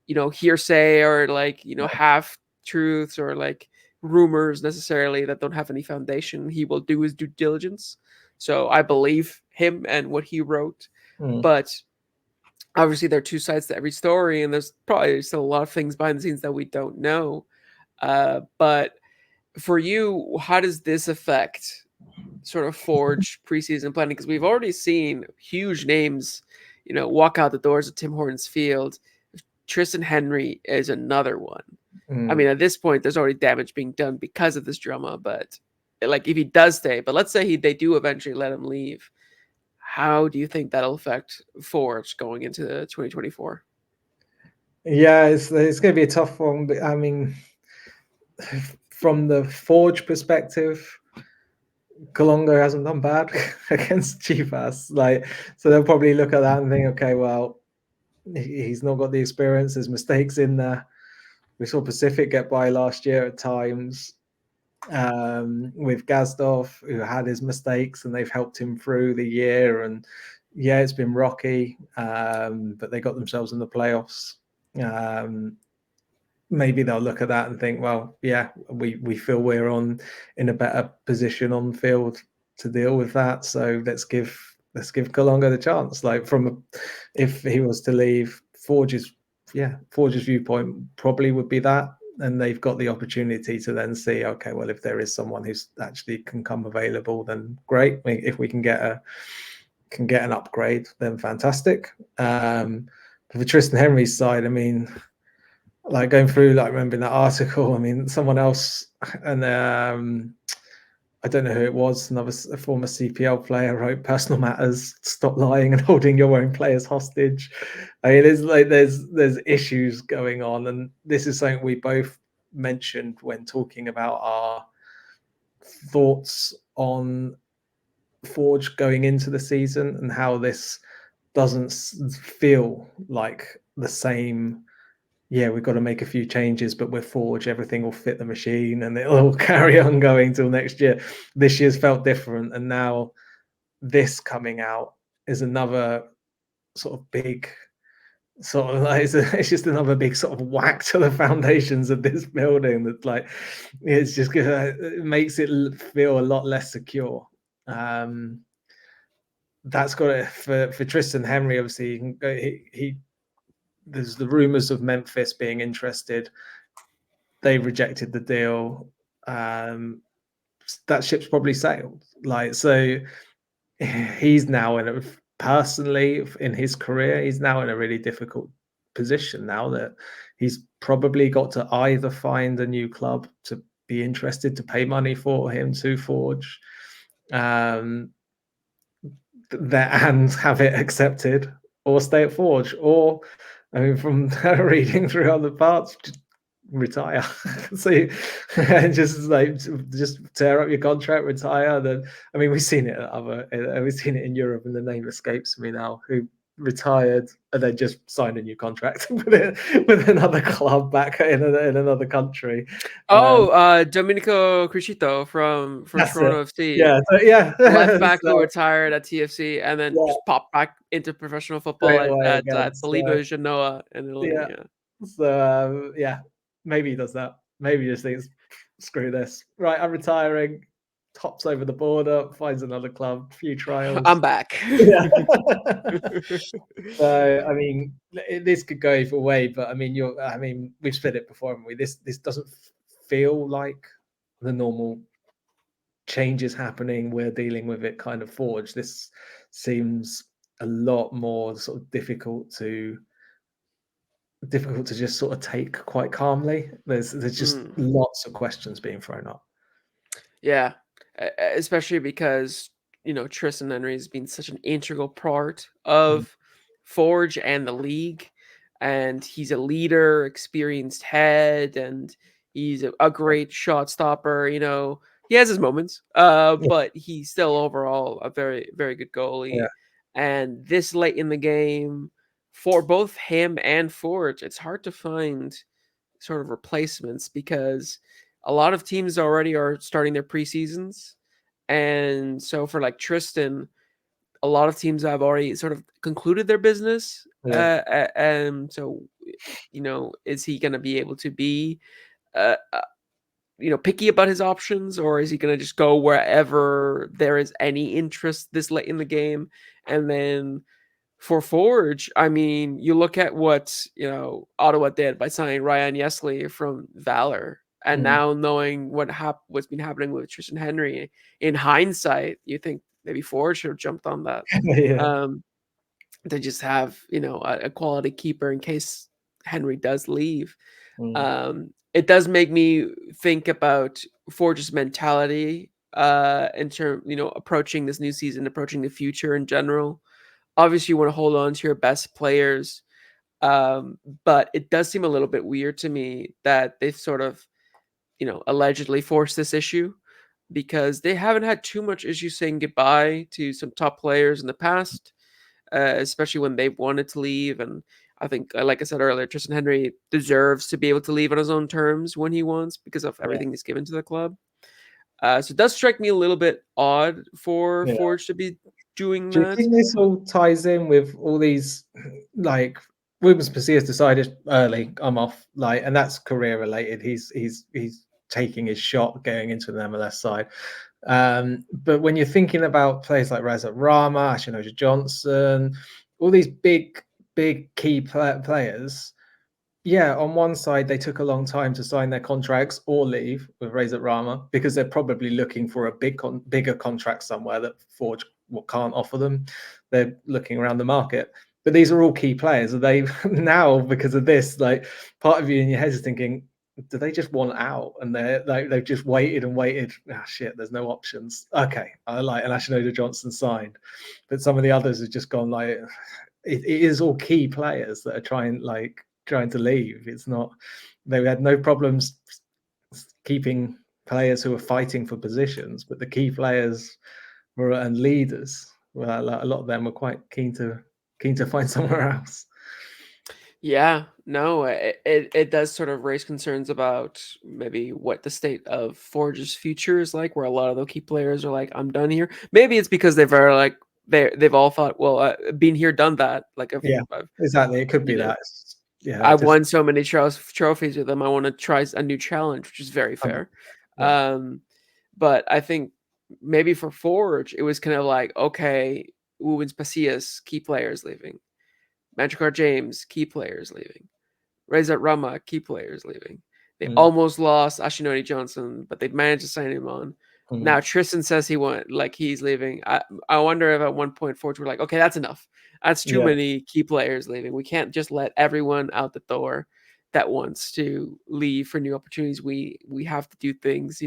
hearsay or like, half truths or like rumors necessarily that don't have any foundation. He will do his due diligence. So I believe him and what he wrote. But obviously there are two sides to every story, and there's probably still a lot of things behind the scenes that we don't know. But for you, how does this affect sort of Forge preseason planning? Because we've already seen huge names, walk out the doors of Tim Hortons Field. Tristan Henry is another one. I mean, at this point, there's already damage being done because of this drama. But like, if he does stay, but let's say they do eventually let him leave, how do you think that'll affect Forge going into 2024? Yeah, it's going to be a tough one. But I mean, from the Forge perspective, Kalongo hasn't done bad against Chivas. So they'll probably look at that and think, okay, well, he's not got the experience. There's mistakes in there. We saw Pacific get by last year at times with Gazdov, who had his mistakes, and they've helped him through the year. And yeah, it's been rocky, but they got themselves in the playoffs. Maybe they'll look at that and think, well, yeah, we feel we're in a better position on field to deal with that. So let's give Kalongo the chance. Like if he was to leave, Forge's viewpoint probably would be that, and they've got the opportunity to then see, okay, well, if there is someone who's actually can come available, then great. If we can get an upgrade, then fantastic. For Tristan Henry's side, I mean, like going through, like remembering that article, I mean, someone else, and I don't know who it was, a former CPL player wrote, "Personal matters, stop lying and holding your own players hostage." I mean, there's issues going on, and this is something we both mentioned when talking about our thoughts on Forge going into the season and how this doesn't feel like the same. Yeah, we've got to make a few changes, but with Forge, everything will fit the machine and it'll carry on going till next year. This year's felt different, and now this coming out is another sort of big sort of like it's just another big sort of whack to the foundations of this building. That's like it's just it makes it feel a lot less secure. That's got it for Tristan Henry. Obviously, he there's the rumors of Memphis being interested. They rejected the deal. That ship's probably sailed. So he's now personally in his career, he's now in a really difficult position now that he's probably got to either find a new club to be interested to pay money for him to forge and have it accepted, or stay at Forge, or I mean, from reading through other parts, just retire. So just tear up your contract, retire. Then I mean, we've seen it we've seen it in Europe, and the name escapes me now. Who retired and then just signed a new contract with another club back in another country. Domenico Criscito from Toronto FC. Yeah, Left back who retired at TFC and then just popped back into professional football at Liga Genoa in Italy. Yeah. So maybe he does that. Maybe he just thinks, screw this. Right, I'm retiring. Hops over the border, finds another club, few trials. I'm back. Yeah. So I mean, this could go either way, but I mean, we've said it before, haven't we? This doesn't feel like the normal changes happening. We're dealing with it kind of Forge. This seems a lot more sort of difficult to just sort of take quite calmly. There's just lots of questions being thrown up. Yeah, especially because Tristan Henry has been such an integral part of Forge and the league, and he's a leader, experienced head, and he's a great shot stopper. He has his moments, but he's still overall a very, very good goalie. Yeah. And this late in the game, for both him and Forge, it's hard to find sort of replacements because a lot of teams already are starting their preseasons. And so for like Tristan, a lot of teams have already sort of concluded their business. And so, is he going to be able to be, picky about his options, or is he going to just go wherever there is any interest this late in the game? And then for Forge, I mean, you look at what Ottawa did by signing Ryan Yesley from Valor, and now knowing what's been happening with Tristan Henry. In hindsight, you think maybe Forge should have jumped on that. To just have a quality keeper in case Henry does leave. It does make me think about Forge's mentality in terms, approaching this new season, approaching the future in general. Obviously, you want to hold on to your best players, but it does seem a little bit weird to me that they've sort of, allegedly forced this issue, because they haven't had too much issue saying goodbye to some top players in the past, especially when they've wanted to leave. And I think, like I said earlier, Tristan Henry deserves to be able to leave on his own terms when he wants because of everything he's given to the club. So it does strike me a little bit odd for Forge to be doing Do that. you think this all ties in with all these, like, Rubens Pasillas decided early, I'm off, like, and that's career related. He's taking his shot going into the MLS side. But when you're thinking about players like Razat Rama, Ashinoja Johnson, all these big key players, on one side they took a long time to sign their contracts or leave with Razat Rama because they're probably looking for a bigger contract somewhere that Forge can't offer them. They're looking around the market. But these are all key players. Are they now, because of this, like, part of you in your head is thinking, do they just want out? And they're like, they've just waited and waited. Ah, shit, there's no options. Okay, I like an Ashinoda Johnson signed, but some of the others have just gone like, it is all key players that are trying to leave. It's not, they had no problems keeping players who are fighting for positions, but the key players and leaders, well, a lot of them were quite keen to find somewhere else. Yeah, no, it does sort of raise concerns about maybe what the state of Forge's future is like, where a lot of the key players are like, I'm done here. Maybe it's because they've all thought, well, been here, done that. Like, exactly. It could be that. I've won so many trophies with them. I want to try a new challenge, which is very fair. But I think maybe for Forge, it was kind of like, okay, Rubens Pasillas, key players leaving. Magikarp James, key players leaving. Razat Rama, key players leaving. They almost lost Ashinoni Johnson, but they managed to sign him on. Now Tristan says he's leaving. I wonder if at one point Forge were like, okay, that's enough. That's too many key players leaving. We can't just let everyone out the door. that wants to leave for new opportunities, we have to do things,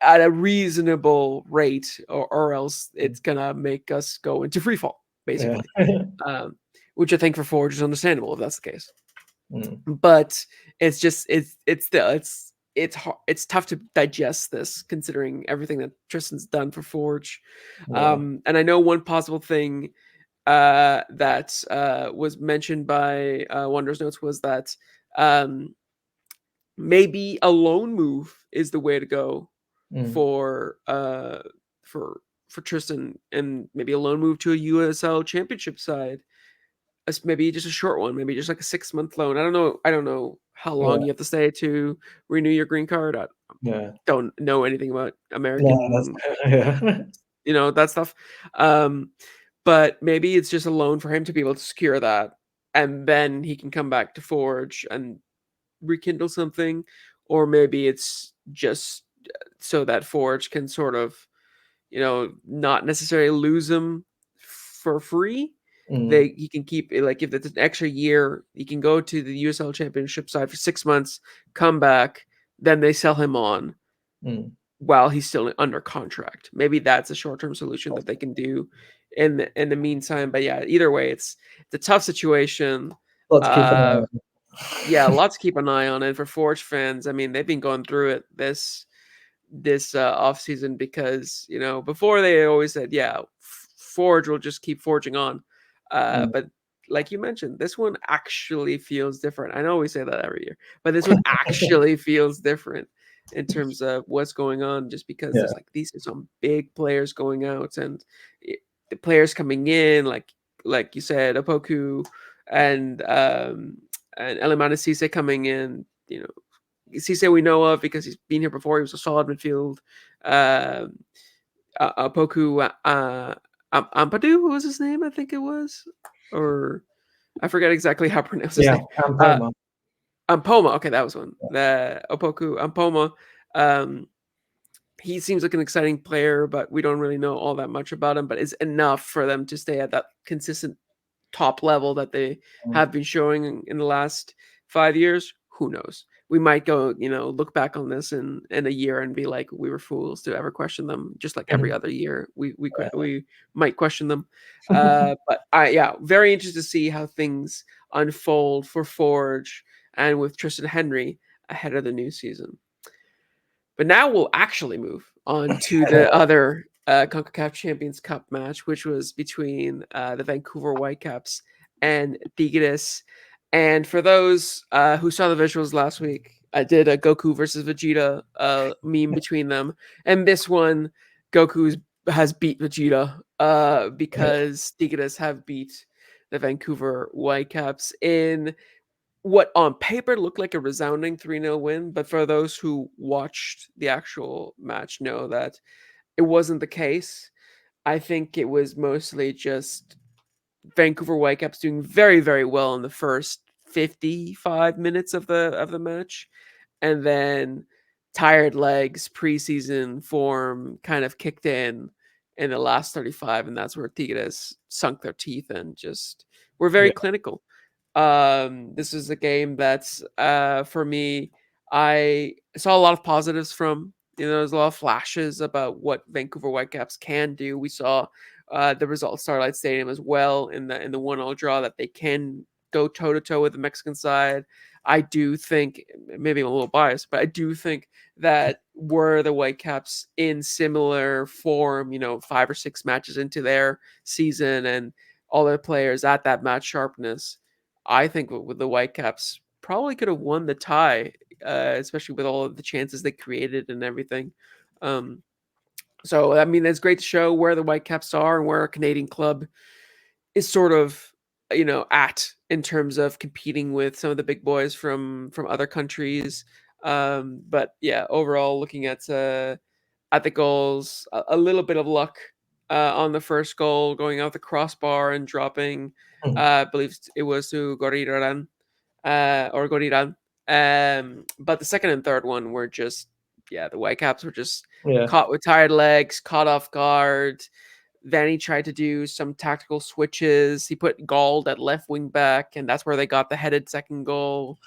at a reasonable rate, or else it's gonna make us go into free fall, Yeah. basically. Which I think for Forge is understandable if that's the case. Mm. But it's just it's tough to digest this, considering everything that Tristan's done for Forge. Yeah. And I know one possible thing that was mentioned by Wonders Notes was that um, maybe a loan move is the way to go Mm. for uh, for for Tristan, and maybe a loan move to a USL Championship side. Maybe just a short one, maybe just like a 6-month loan. I don't know how long Yeah. you have to stay to renew your green card. I Yeah. don't know anything about No, that's American, yeah. that stuff. Um, but maybe it's just a loan for him to be able to secure that, and then he can come back to Forge and rekindle something, or maybe it's just so that Forge can sort of, not necessarily lose him for free. Mm. He can keep it, like if it's an extra year, he can go to the USL Championship side for 6 months, come back, then they sell him on Mm. while he's still under contract. Maybe that's a short term solution that they can do in the meantime. But yeah, either way, it's a tough situation. Lot to keep an eye Uh, on. yeah, lots to keep an eye on. And for Forge fans, I mean, they've been going through it this off season, because before they always said, yeah, Forge will just keep forging on, Mm. but like you mentioned, this one actually feels different. I know we say that every year, but this one actually feels different in terms of what's going on, just because Yeah. there's like these are some big players going out, and the players coming in, like you said, Opoku and Elimana Cisse coming in. Cisse we know of because he's been here before. He was a solid midfield. Um, Poku Ampadu, who was his name? I think it was, or I forget exactly how to pronounce his Yeah. name. And Uh, Poma. Ampoma. Okay, that was one. The Opoku Ampoma. Um, he seems like an exciting player, but we don't really know all that much about him. But it's enough for them to stay at that consistent top level that they Mm. have been showing in the last 5 years. Who knows? We might go, look back on this in a year and be like, we were fools to ever question them. Just like every Mhm. other year, Yeah. we might question them. But very interested to see how things unfold for Forge and with Tristan Henry ahead of the new season. But now we'll actually move on to the other CONCACAF Champions Cup match, which was between the Vancouver Whitecaps and Tigres. And for those who saw the visuals last week, I did a Goku versus Vegeta meme between them. And this one, Goku has beat Vegeta because Tigres have beat the Vancouver Whitecaps in what on paper looked like a resounding 3-0 win, but for those who watched the actual match know that it wasn't the case. I think it was mostly just Vancouver Whitecaps doing very, very well in the first 55 minutes of the match, and then tired legs, preseason form kind of kicked in the last 35, and that's where Tigres sunk their teeth and just were very Yeah. clinical. This is a game that's for me, I saw a lot of positives from. There's a lot of flashes about what Vancouver Whitecaps can do. We saw the result at Starlight Stadium as well in the 1-0 draw, that they can go toe to toe with the Mexican side. I do think, maybe I'm a little biased, but I do think that were the Whitecaps in similar form, 5 or 6 matches into their season, and all their players at that match sharpness, I think with the Whitecaps probably could have won the tie, especially with all of the chances they created and everything. Um, so I mean, it's great to show where the Whitecaps are and where a Canadian club is sort of, at in terms of competing with some of the big boys from other countries. But yeah, overall, looking at the goals, a little bit of luck on the first goal, going out the crossbar and dropping. Mhm. I believe it was to Goriran or Goriran. But the second and third one were just, the Whitecaps were just Yeah. caught with tired legs, caught off guard. Vanny tried to do some tactical switches. He put Gald at left wing back, and that's where they got the headed second goal,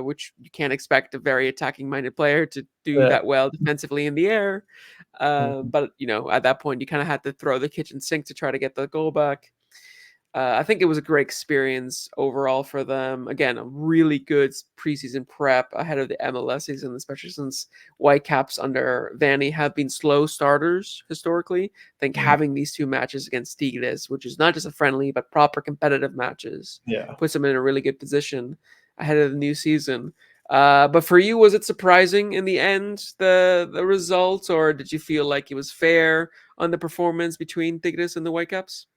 which you can't expect a very attacking minded player to do Yeah. that well defensively in the air. Mhm. But at that point, you kind of had to throw the kitchen sink to try to get the goal back. I think it was a great experience overall for them. Again, a really good preseason prep ahead of the MLS season, especially since Whitecaps under Vanny have been slow starters historically. I think Mm. having these two matches against Tigres, which is not just a friendly but proper competitive matches, Yeah. puts them in a really good position ahead of the new season. But for you, was it surprising in the end the results, or did you feel like it was fair on the performance between Tigres and the Whitecaps?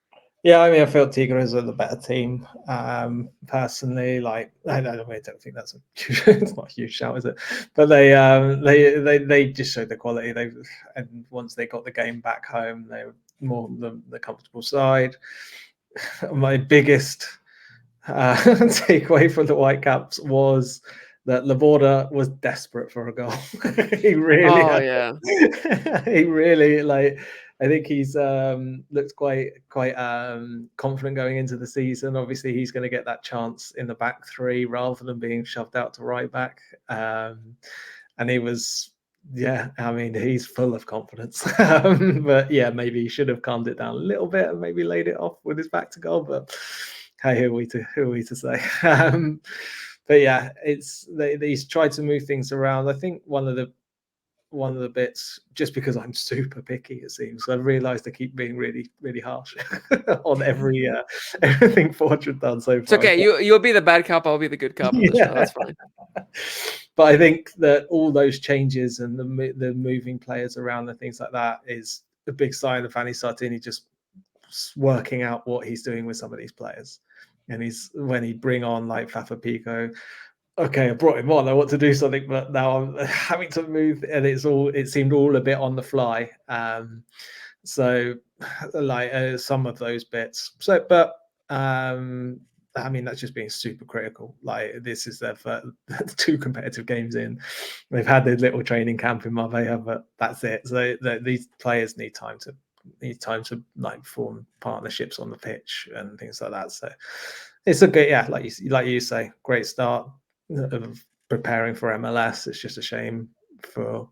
Yeah, I mean, I felt Tigres are the better team. Personally, like I don't think that's it's not a huge shout, is it? But they just showed the quality. And once they got the game back home, they were more the comfortable side. My biggest takeaway from the Whitecaps was that Laborda was desperate for a goal. He really Oh had. yeah. He really like. I think he's looked quite confident going into the season. Obviously, he's going to get that chance in the back three rather than being shoved out to right back. And he was, yeah, I mean, he's full of confidence. But yeah, maybe he should have calmed it down a little bit and maybe laid it off with his back to goal. But hey, who are we to say? But yeah, he's tried to move things around. I think one of the bits, just because I'm super picky, it seems, I've realised I keep being really, really harsh on everything Fortune done so It's far. okay. You'll be the bad cop. I'll be the good cop on the show. Yeah. That's fine. But I think that all those changes and the moving players around and things like that is a big sign of Annie Sartini just working out what he's doing with some of these players. And he's when he bring on like Fafa Pico, okay, I brought him on. I want to do something, but now I'm having to move, and it seemed all a bit on the fly. So like some of those bits. So, but I mean, that's just being super critical. Like this is their first, two competitive games in. They've had their little training camp in Marbella, but that's it. So these players need time to like form partnerships on the pitch and things like that. So it's a good, yeah, like you say, great start of preparing for MLS. It's just a shame for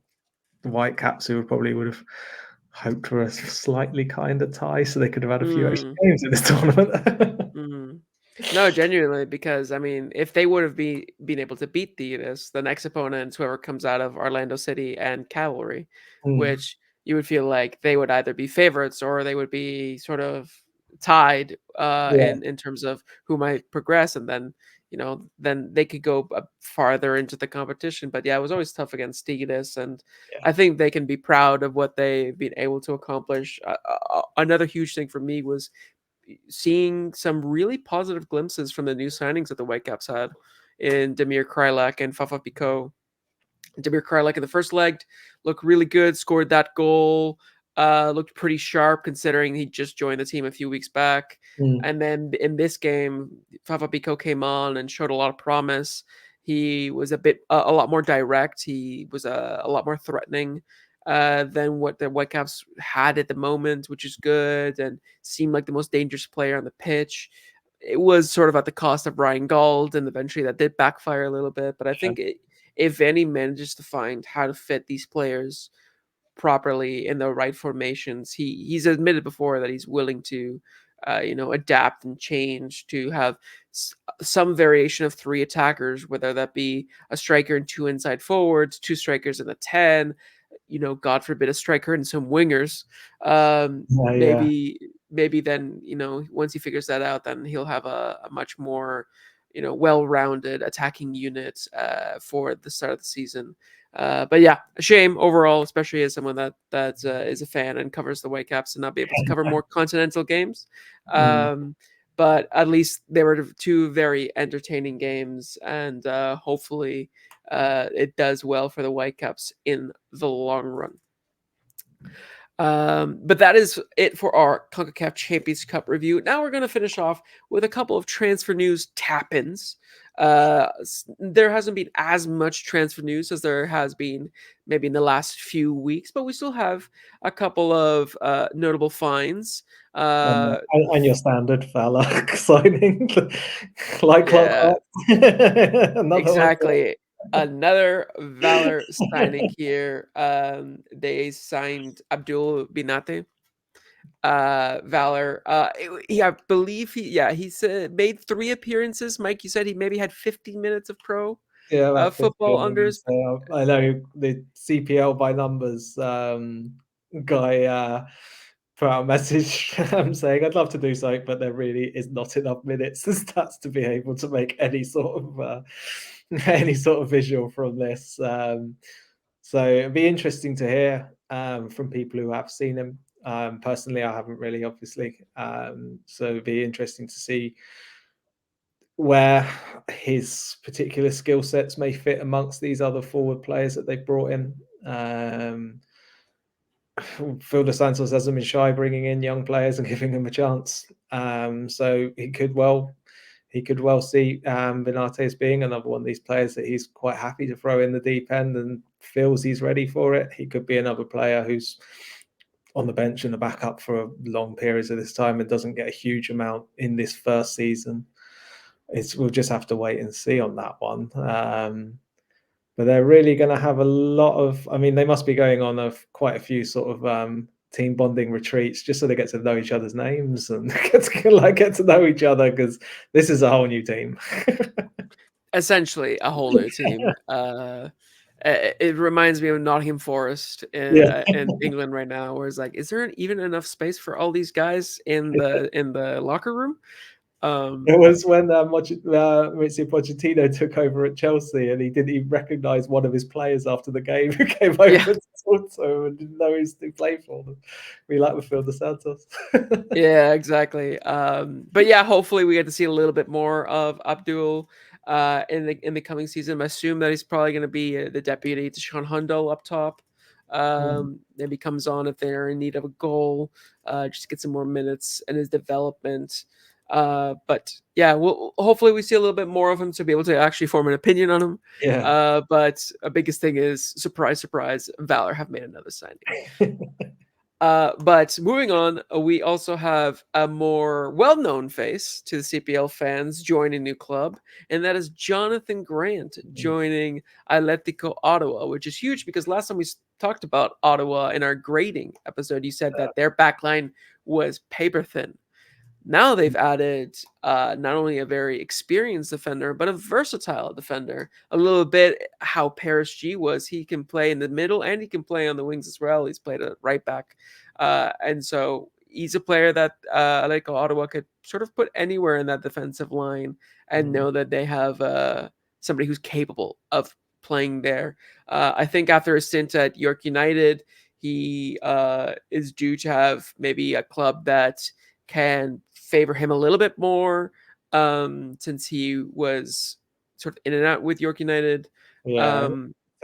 the Whitecaps, who probably would have hoped for a slightly kinder tie, so they could have had a few extra Mm, games in this tournament. mm. No, genuinely, because I mean, if they would have been able to beat Tigres, the next opponent, whoever comes out of Orlando City and Cavalry, Mm, which you would feel like they would either be favorites or they would be sort of tied yeah, in terms of who might progress, and then then they could go farther into the competition. But yeah, it was always tough against Tigres, and yeah. I think they can be proud of what they've been able to accomplish. Another huge thing for me was seeing some really positive glimpses from the new signings that the Whitecaps had in Demir Krylak and Fafa Picault. Demir Krylak in the first leg looked really good, scored that goal, looked pretty sharp considering he just joined the team a few weeks back. Mm, And then in this game, Fafa Picault came on and showed a lot of promise. He was a lot more direct. He was a lot more threatening than what the Whitecaps had at the moment, which is good, and seemed like the most dangerous player on the pitch. It was sort of at the cost of Ryan Gauld, and eventually that did backfire a little bit. But I yeah, think if any manages to find how to fit these players properly in the right formations, he's admitted before that he's willing to adapt and change to have some variation of three attackers, whether that be a striker and two inside forwards, two strikers and a 10, god forbid a striker and some wingers. yeah, Maybe then once he figures that out, then he'll have a much more well-rounded attacking unit for the start of the season. But yeah, a shame overall, especially as someone that is a fan and covers the Whitecaps, and not be able to cover more continental games. mm, But at least they were two very entertaining games, and hopefully it does well for the Whitecaps in the long run. But that is it for our CONCACAF Champions Cup review. Now we're going to finish off with a couple of transfer news tap-ins. There hasn't been as much transfer news as there has been maybe in the last few weeks, but we still have a couple of notable finds. And your standard fella signing, like Yeah, clockwork. Another one. exactly. Another Valor signing here. They signed Abdul Binate. Valor. Yeah, I believe he said made 3 appearances. Mike, you said he maybe had 15 minutes of pro Yeah, about 50 football of under them. his. So I know the CPL by numbers guy put out a message saying, I'd love to do so, but there really is not enough minutes and stats to be able to make any sort of visual from this. So it'd be interesting to hear from people who have seen him. Personally, I haven't really, obviously. So it'd be interesting to see where his particular skill sets may fit amongst these other forward players that they've brought in. Phil Dos Santos hasn't been shy bringing in young players and giving them a chance. So he could well see Benate as being another one of these players that he's quite happy to throw in the deep end and feels he's ready for it. He could be another player who's on the bench and the backup for long periods of this time and doesn't get a huge amount in this first season. We'll just have to wait and see on that one. But they're really going to have a lot of. I mean, they must be going on quite a few sort of team bonding retreats just so they get to know each other's names and get to know each other, because this is a whole new team. Essentially, a whole new team. It reminds me of Nottingham Forest in England right now, where it's like, is there even enough space for all these guys in the locker room? It was when Mauricio Pochettino took over at Chelsea, and he didn't even recognise one of his players after the game who came over to talk to him and didn't know who played for them. We like with Phil Dos Santos. Yeah, exactly. But yeah, hopefully we get to see a little bit more of Abdul in the coming season. I assume that he's probably going to be the deputy to Sean Hundle up top. Maybe comes on if they're in need of a goal, just to get some more minutes in his development. But yeah, hopefully we see a little bit more of him to be able to actually form an opinion on him. Yeah. But a biggest thing is, surprise, surprise, Valor have made another signing. But moving on, we also have a more well-known face to the CPL fans joining a new club, and that is Jonathan Grant joining Atletico Ottawa, which is huge because last time we talked about Ottawa in our grading episode, you said that their backline was paper thin. Now they've added not only a very experienced defender, but a versatile defender. A little bit how Paris G was. He can play in the middle and he can play on the wings as well. He's played a right back. And so he's a player that like Ottawa could sort of put anywhere in that defensive line and know that they have somebody who's capable of playing there. I think after a stint at York United, he is due to have maybe a club that can favor him a little bit more, since he was sort of in and out with York United. Yeah,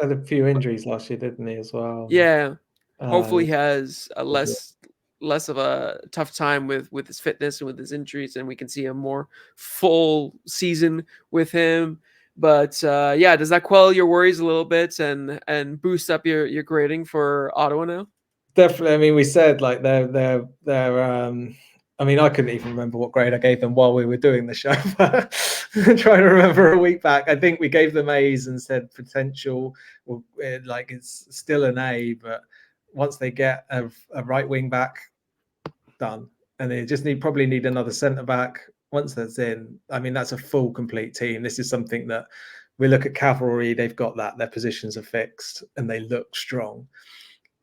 had a few injuries last year, didn't he, as well? Yeah, hopefully he Um, has a less of a tough time with his fitness and with his injuries, and we can see a more full season with him. But yeah, does that quell your worries a little bit and boost up your grading for Ottawa now? Definitely. I mean, we said like they're I mean, I couldn't even remember what grade I gave them while we were doing the show. Trying to remember a week back, I think we gave them A's and said potential. Well, like it's still an A, but once they get a right wing back, done, and they just probably need another centre back. Once that's in, I mean, that's a full complete team. This is something that we look at Cavalry. They've got that. Their positions are fixed and they look strong.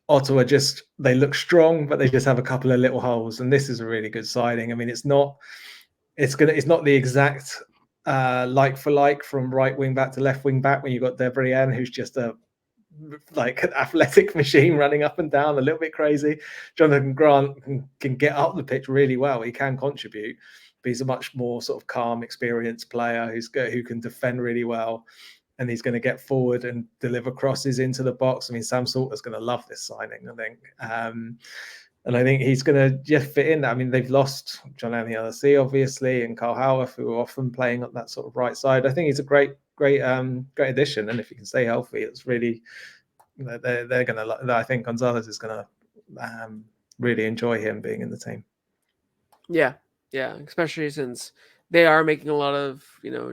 Ottawa they look strong, but they just have a couple of little holes. And this is a really good signing. I mean, it's not the exact like for like from right wing back to left wing back when you've got Debrienne, who's just an athletic machine running up and down, a little bit crazy. Jonathan Grant can get up the pitch really well. He can contribute, but he's a much more sort of calm, experienced player who can defend really well. and he's going to get forward and deliver crosses into the box. I mean, Sam Salter's going to love this signing, I think. And I think he's going to just fit in. I mean, they've lost John Anthony LC, obviously, and Carl Howarth, who are often playing on that sort of right side. I think he's a great addition. And if he can stay healthy, it's really, they're going to, I think Gonzalez is going to really enjoy him being in the team. Yeah, especially since they are making a lot of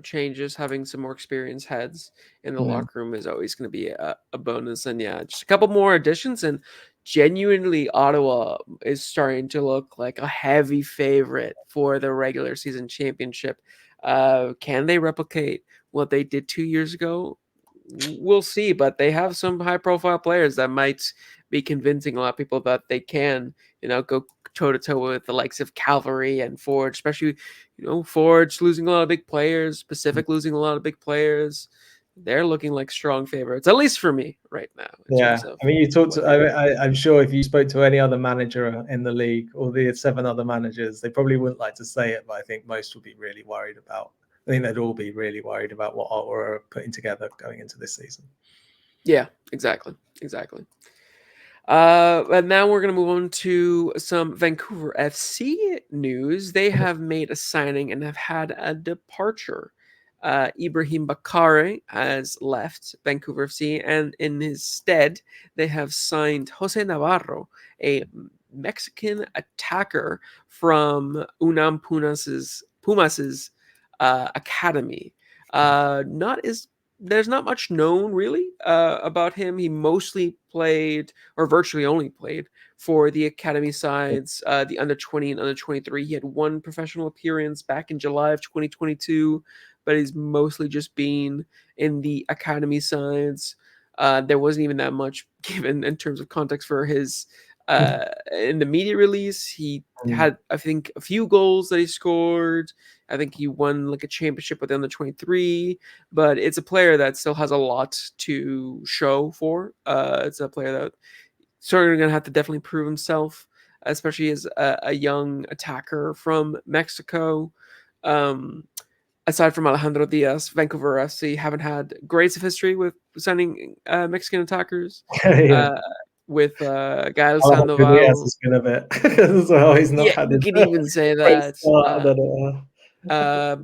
changes. Having some more experienced heads in the locker room is always going to be a bonus. And yeah, just a couple more additions, and genuinely Ottawa is starting to look like a heavy favorite for the regular season championship. Can they replicate what they did 2 years ago? We'll see, but they have some high profile players that might be convincing a lot of people that they can go toe to toe with the likes of Cavalry and Forge, especially Forge losing a lot of big players, Pacific losing a lot of big players. They're looking like strong favorites, at least for me right now. I mean, you talked to, I'm sure if you spoke to any other manager in the league or the 7 other managers, they probably wouldn't like to say it, but I think most would be really worried about. I think they'd all be really worried about what Ottawa are putting together going into this season. Yeah, exactly. And now we're going to move on to some Vancouver FC news. They have made a signing and have had a departure. Ibrahim Bakare has left Vancouver FC, and in his stead, they have signed Jose Navarro, a Mexican attacker from UNAM Pumas's academy. There's not much known really about him. He mostly played, or virtually only played, for the academy sides, the under 20 and under 23. He had one professional appearance back in July of 2022, but he's mostly just been in the academy sides. There wasn't even that much given in terms of context for his in the media release. He had, I think, a few goals that he scored. I think he won like a championship with the under 23, but it's a player that still has a lot to show for. It's a player that certainly going to have to definitely prove himself, especially as a young attacker from Mexico. Aside from Alejandro Diaz, Vancouver FC haven't had great of history with signing Mexican attackers. With Gael Sandoval. Has been a bit as well. He's not had you can even say that. Start,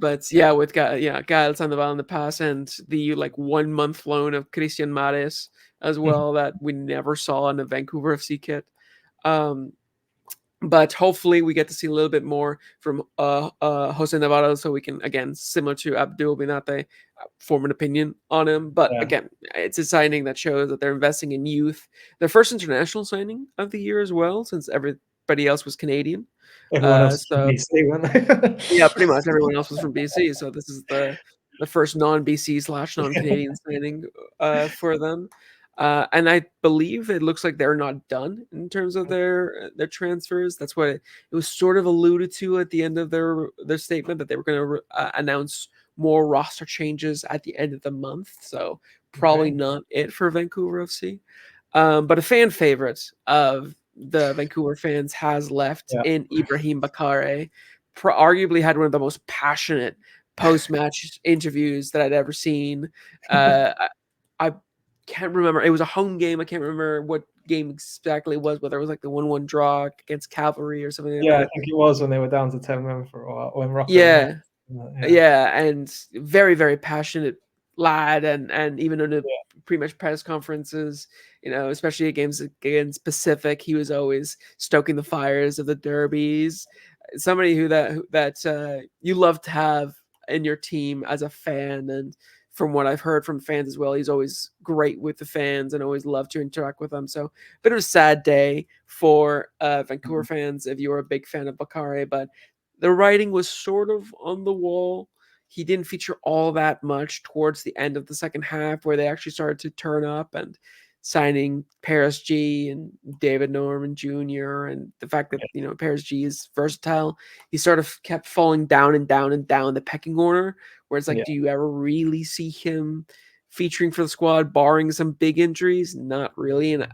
but yeah, with Gael Sandoval in the past, and the 1 month loan of Christian Mares as well that we never saw in a Vancouver FC kit. But hopefully we get to see a little bit more from Jose Navarro, so we can, again, similar to Abdul Binate, form an opinion on him. But again, it's a signing that shows that they're investing in youth. Their first international signing of the year as well, since everybody else was Canadian. Everyone else was from BC, weren't they? Yeah, pretty much everyone else was from BC. So this is the first non-BC / non-Canadian signing for them. And I believe it looks like they're not done in terms of their transfers. That's what it was sort of alluded to at the end of their statement, that they were going to announce more roster changes at the end of the month. So probably not it for Vancouver FC. But a fan favorite of the Vancouver fans has left in Ibrahim Bakare. Arguably had one of the most passionate post-match interviews that I'd ever seen. I can't remember. It was a home game. I can't remember what game exactly it was, whether it was like the 1-1 draw against Cavalry or something like that. I think it was when they were down to 10 men for a while. When Rocco and very, very passionate lad, and even in the pre-match press conferences, especially against Pacific, he was always stoking the fires of the derbies. Somebody that you love to have in your team as a fan, and from what I've heard from fans as well, he's always great with the fans and always loved to interact with them. So bit of a sad day for Vancouver fans if you were a big fan of Bakare, but the writing was sort of on the wall. He didn't feature all that much towards the end of the second half, where they actually started to turn up, and signing Paris G and David Norman Jr. and the fact that Paris G is versatile. He sort of kept falling down and down and down the pecking order, where it's like, do you ever really see him featuring for the squad, barring some big injuries? Not really. And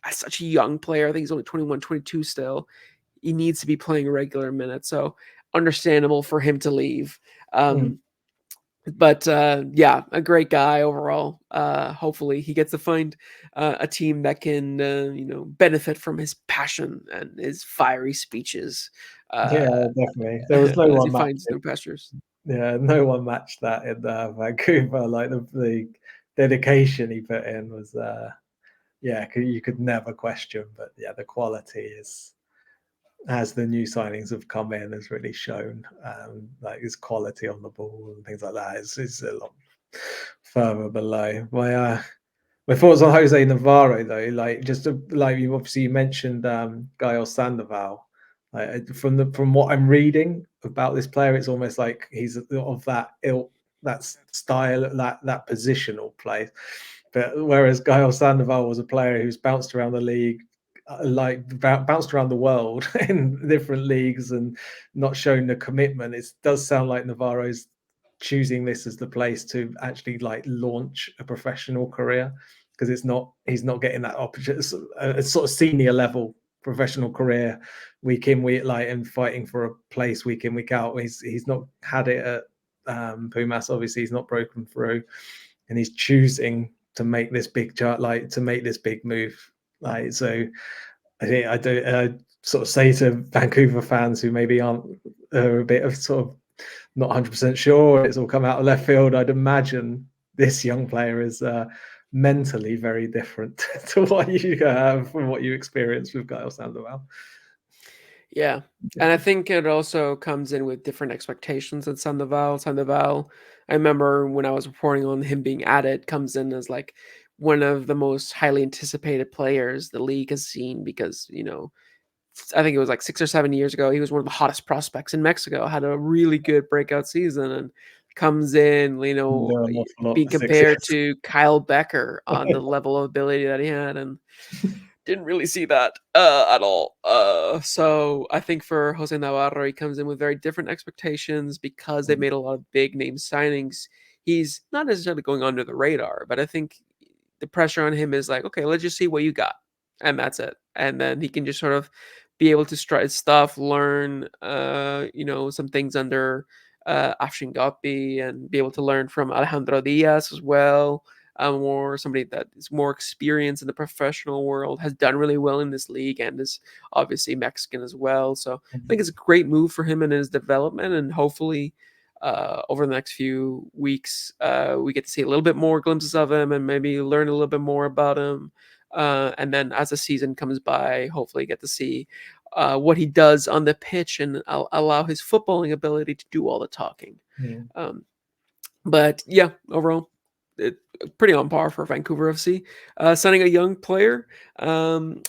as such a young player, I think he's only 21, 22 still. He needs to be playing regular minutes. So understandable for him to leave. But yeah, a great guy overall. Hopefully, he gets to find a team that can benefit from his passion and his fiery speeches Yeah, uh, definitely. There was no as he one matched finds it. new pastures. Yeah, no one matched that in Vancouver. Like the dedication he put in was, yeah, you could never question. But yeah, the quality is, as the new signings have come in, has really shown. Like his quality on the ball and things like that is a lot further below. My thoughts on Jose Navarro though, like just like you obviously mentioned Gael Sandoval. Like, from what I'm reading about this player, it's almost like he's of that ilk, that style, that positional play. But whereas Gael Sandoval was a player who's bounced around the league, like bounced around the world in different leagues and not shown the commitment, it does sound like Navarro's choosing this as the place to actually like launch a professional career, because he's not getting that opportunity, a sort of senior level professional career week in week, like, and fighting for a place week in week out. He's not had it at Pumas. Obviously he's not broken through, and he's choosing to make this big chart, like to make this big move. Like, so I think I sort of say to Vancouver fans who maybe aren't a bit of sort of not 100% sure, it's all come out of left field. I'd imagine this young player is mentally very different to what you have from what you experienced with Gael Sandoval. Yeah. And I think it also comes in with different expectations than Sandoval. Sandoval, I remember when I was reporting on him being added, comes in as like one of the most highly anticipated players the league has seen because, I think it was like 6 or 7 years ago, he was one of the hottest prospects in Mexico, had a really good breakout season and comes in, Doing an awful lot being for 6 years. compared to Kyle Becker on the level of ability that he had. And didn't really see that at all. So I think for Jose Navarro, he comes in with very different expectations because they made a lot of big name signings. He's not necessarily going under the radar, but I think the pressure on him is like, okay, let's just see what you got, and that's it. And then he can just sort of be able to strut his stuff, learn, some things under Afshin Goppi, and be able to learn from Alejandro Diaz as well, or somebody that is more experienced in the professional world, has done really well in this league, and is obviously Mexican as well. So I think it's a great move for him in his development, and hopefully over the next few weeks, we get to see a little bit more glimpses of him and maybe learn a little bit more about him. And then as the season comes by, hopefully get to see what he does on the pitch and allow his footballing ability to do all the talking. Mm. Um, but yeah, overall, it, pretty on par for Vancouver FC. Signing a young player. Um,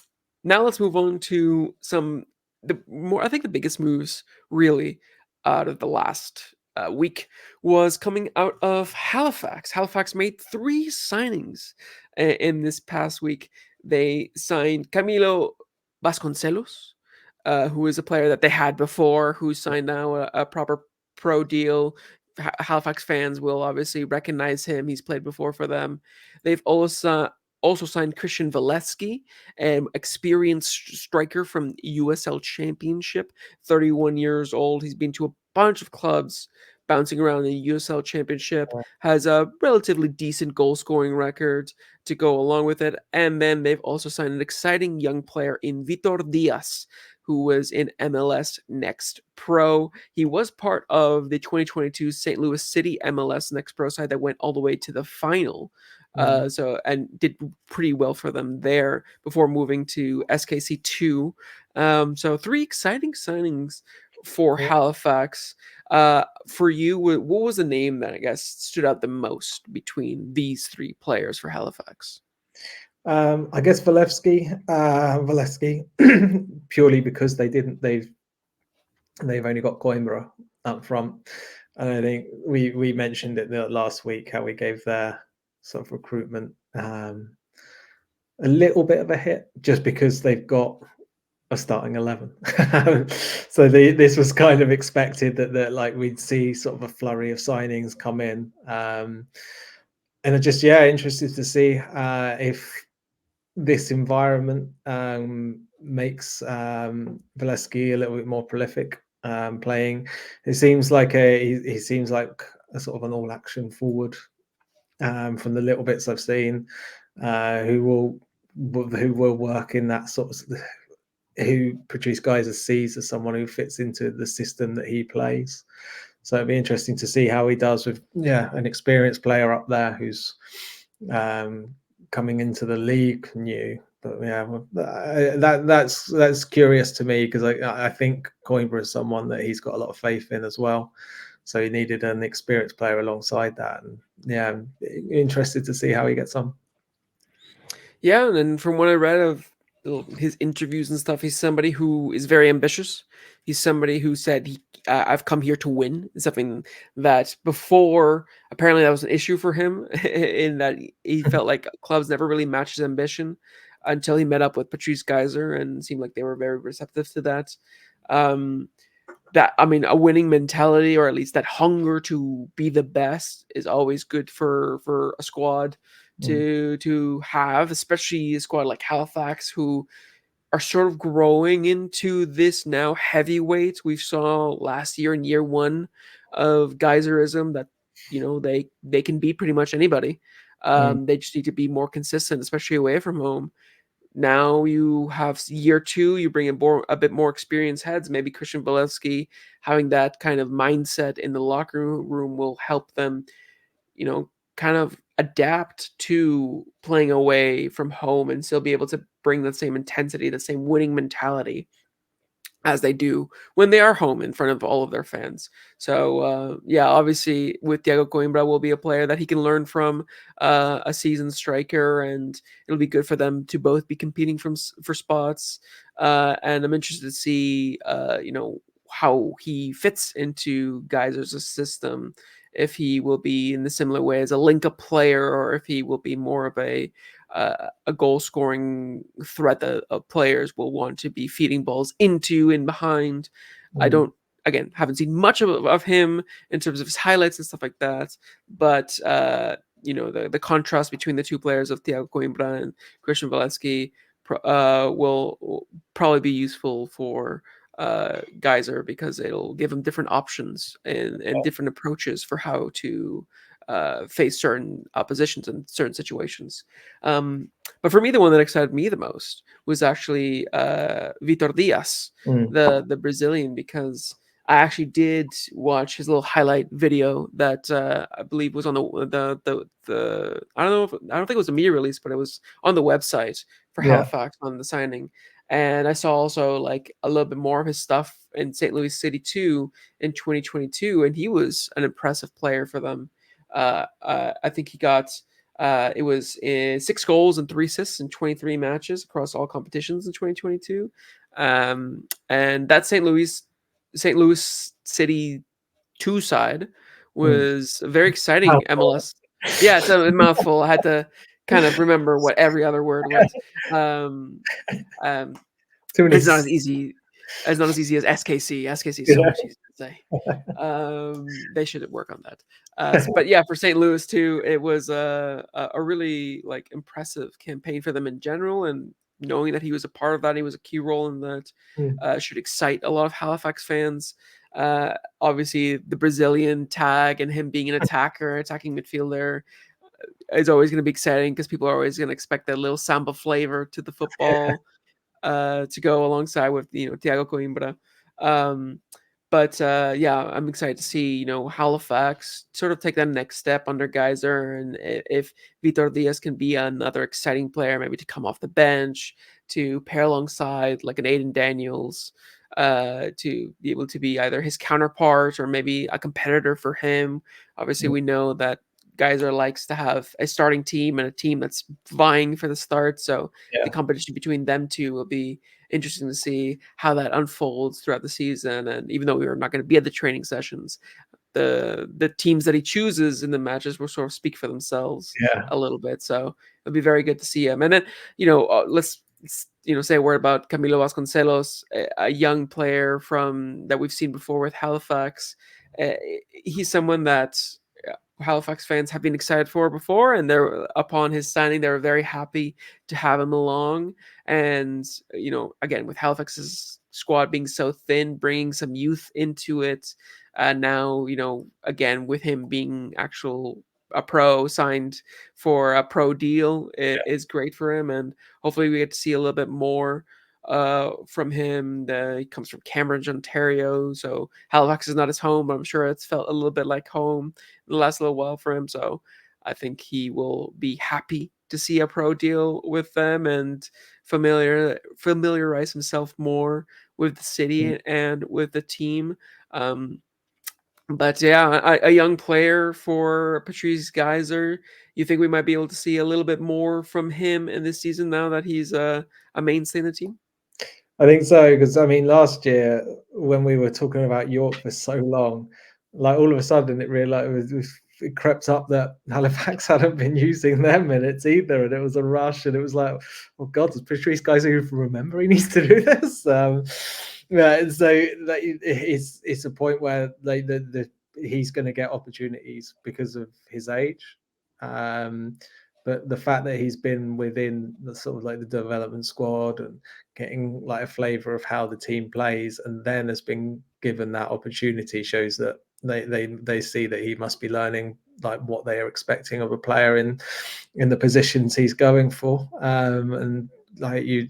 Now let's move on to I think the biggest moves really out of the last week was coming out of Halifax. Halifax made 3 signings in this past week. They signed Camilo Vasconcelos, who is a player that they had before, who signed now a proper pro deal. Halifax fans will obviously recognize him. He's played before for them. They've also signed Christian Valesky, an experienced striker from USL Championship, 31 years old. He's been to a bunch of clubs bouncing around the USL Championship, has a relatively decent goal scoring record to go along with it. And then they've also signed an exciting young player in Vitor Diaz, who was in MLS Next Pro. He was part of the 2022 St. Louis City MLS Next Pro side that went all the way to the final. And did pretty well for them there before moving to SKC2. So 3 exciting signings for Yeah. Halifax. For you, what was the name that I guess stood out the most between these 3 players for Halifax? I guess Valesky, purely because they've only got Coimbra up front, and I think we mentioned it last week how we gave their sort of recruitment a little bit of a hit just because they've got a starting 11. So this was kind of expected that like we'd see sort of a flurry of signings come in, and just interested to see if this environment makes Valesky a little bit more prolific playing. It seems like he seems like a sort of an all-action forward from the little bits I've seen, who will work in that sort of, who Patrice Geyser sees as someone who fits into the system that he plays. So it'd be interesting to see how he does with an experienced player up there who's coming into the league new. But that's curious to me, because I think Coimbra is someone that he's got a lot of faith in as well. So he needed an experienced player alongside that, and I'm interested to see how he gets on. Yeah, and then from what I read of his interviews and stuff, he's somebody who is very ambitious. He's somebody who said I've come here to win. Something that before apparently that was an issue for him, in that he felt like clubs never really matched his ambition until he met up with Patrice Geyser and seemed like they were very receptive to that. That, I mean, a winning mentality, or at least that hunger to be the best, is always good for a squad to have, especially a squad like Halifax, who are sort of growing into this now heavyweight we saw last year in year one of Geyserism, that they can beat pretty much anybody. They just need to be more consistent, especially away from home. Now you have year two, you bring in a bit more experienced heads. Maybe Christian Valevsky having that kind of mindset in the locker room will help them, kind of adapt to playing away from home and still be able to bring the same intensity, the same winning mentality as they do when they are home in front of all of their fans. So obviously with Thiago Coimbra will be a player that he can learn from, a seasoned striker, and it'll be good for them to both be competing for spots. And I'm interested to see, how he fits into Geyser's system. If he will be in the similar way as a link-up player, or if he will be more of a goal-scoring threat that players will want to be feeding balls into and behind. I don't, again, haven't seen much of him in terms of his highlights and stuff like that, but the contrast between the two players of Thiago Coimbra and Christian Valevsky will probably be useful for Geyser, because it'll give him different options and different approaches for how to face certain oppositions in certain situations. But for me, the one that excited me the most was actually Vitor Diaz, the Brazilian, because I actually did watch his little highlight video that I believe was on the I don't think it was a media release, but it was on the website for Halifax on the signing. And I saw also like a little bit more of his stuff in St. Louis City too in 2022, and he was an impressive player for them. I think he got it was 6 goals and 3 assists in 23 matches across all competitions in 2022. And that St. Louis City 2 side was a very exciting MLS. Yeah, it's a mouthful. I had to kind of remember what every other word was. It's not as easy as SKC. SKC is so much easier to say. They should work on that. But yeah, for St. Louis too, it was a really like impressive campaign for them in general, and knowing that he was a part of that, he was a key role in that, should excite a lot of Halifax fans. Obviously, the Brazilian tag and him being an attacking midfielder is always going to be exciting, because people are always going to expect that little samba flavor to the football. To go alongside with Thiago Coimbra. I'm excited to see Halifax sort of take that next step under Geyser, and if Vitor Diaz can be another exciting player, maybe to come off the bench to pair alongside like an Aiden Daniels, to be able to be either his counterpart or maybe a competitor for him. Obviously, we know that Geyser likes to have a starting team and a team that's vying for the start. So the competition between them two will be interesting to see how that unfolds throughout the season. And even though we are not going to be at the training sessions, the teams that he chooses in the matches will sort of speak for themselves a little bit. So it'll be very good to see him. And then, let's say a word about Camilo Vasconcelos, a young player from that we've seen before with Halifax. He's someone that Halifax fans have been excited for before, and they're upon his signing, they were very happy to have him along. And again, with Halifax's squad being so thin, bringing some youth into it, now, again, with him being a pro, signed for a pro deal, it is great for him, and hopefully we get to see a little bit more from him. He comes from Cambridge, Ontario, so Halifax is not his home, but I'm sure it's felt a little bit like home the last little while for him. So I think he will be happy to see a pro deal with them and familiarize himself more with the city and with the team. Um, but yeah, a young player for Patrice Geyser. You think we might be able to see a little bit more from him in this season now that he's a mainstay in the team? I think so, because I mean, last year when we were talking about York for so long, like all of a sudden it crept up that Halifax hadn't been using their minutes either, and it was a rush, and it was like, oh God, does Patrice guys even remember he needs to do this? Yeah, and so it's a point where he's going to get opportunities because of his age. But the fact that he's been within the sort of like the development squad and getting like a flavor of how the team plays, and then has been given that opportunity, shows that they see that he must be learning like what they are expecting of a player in the positions he's going for. And like you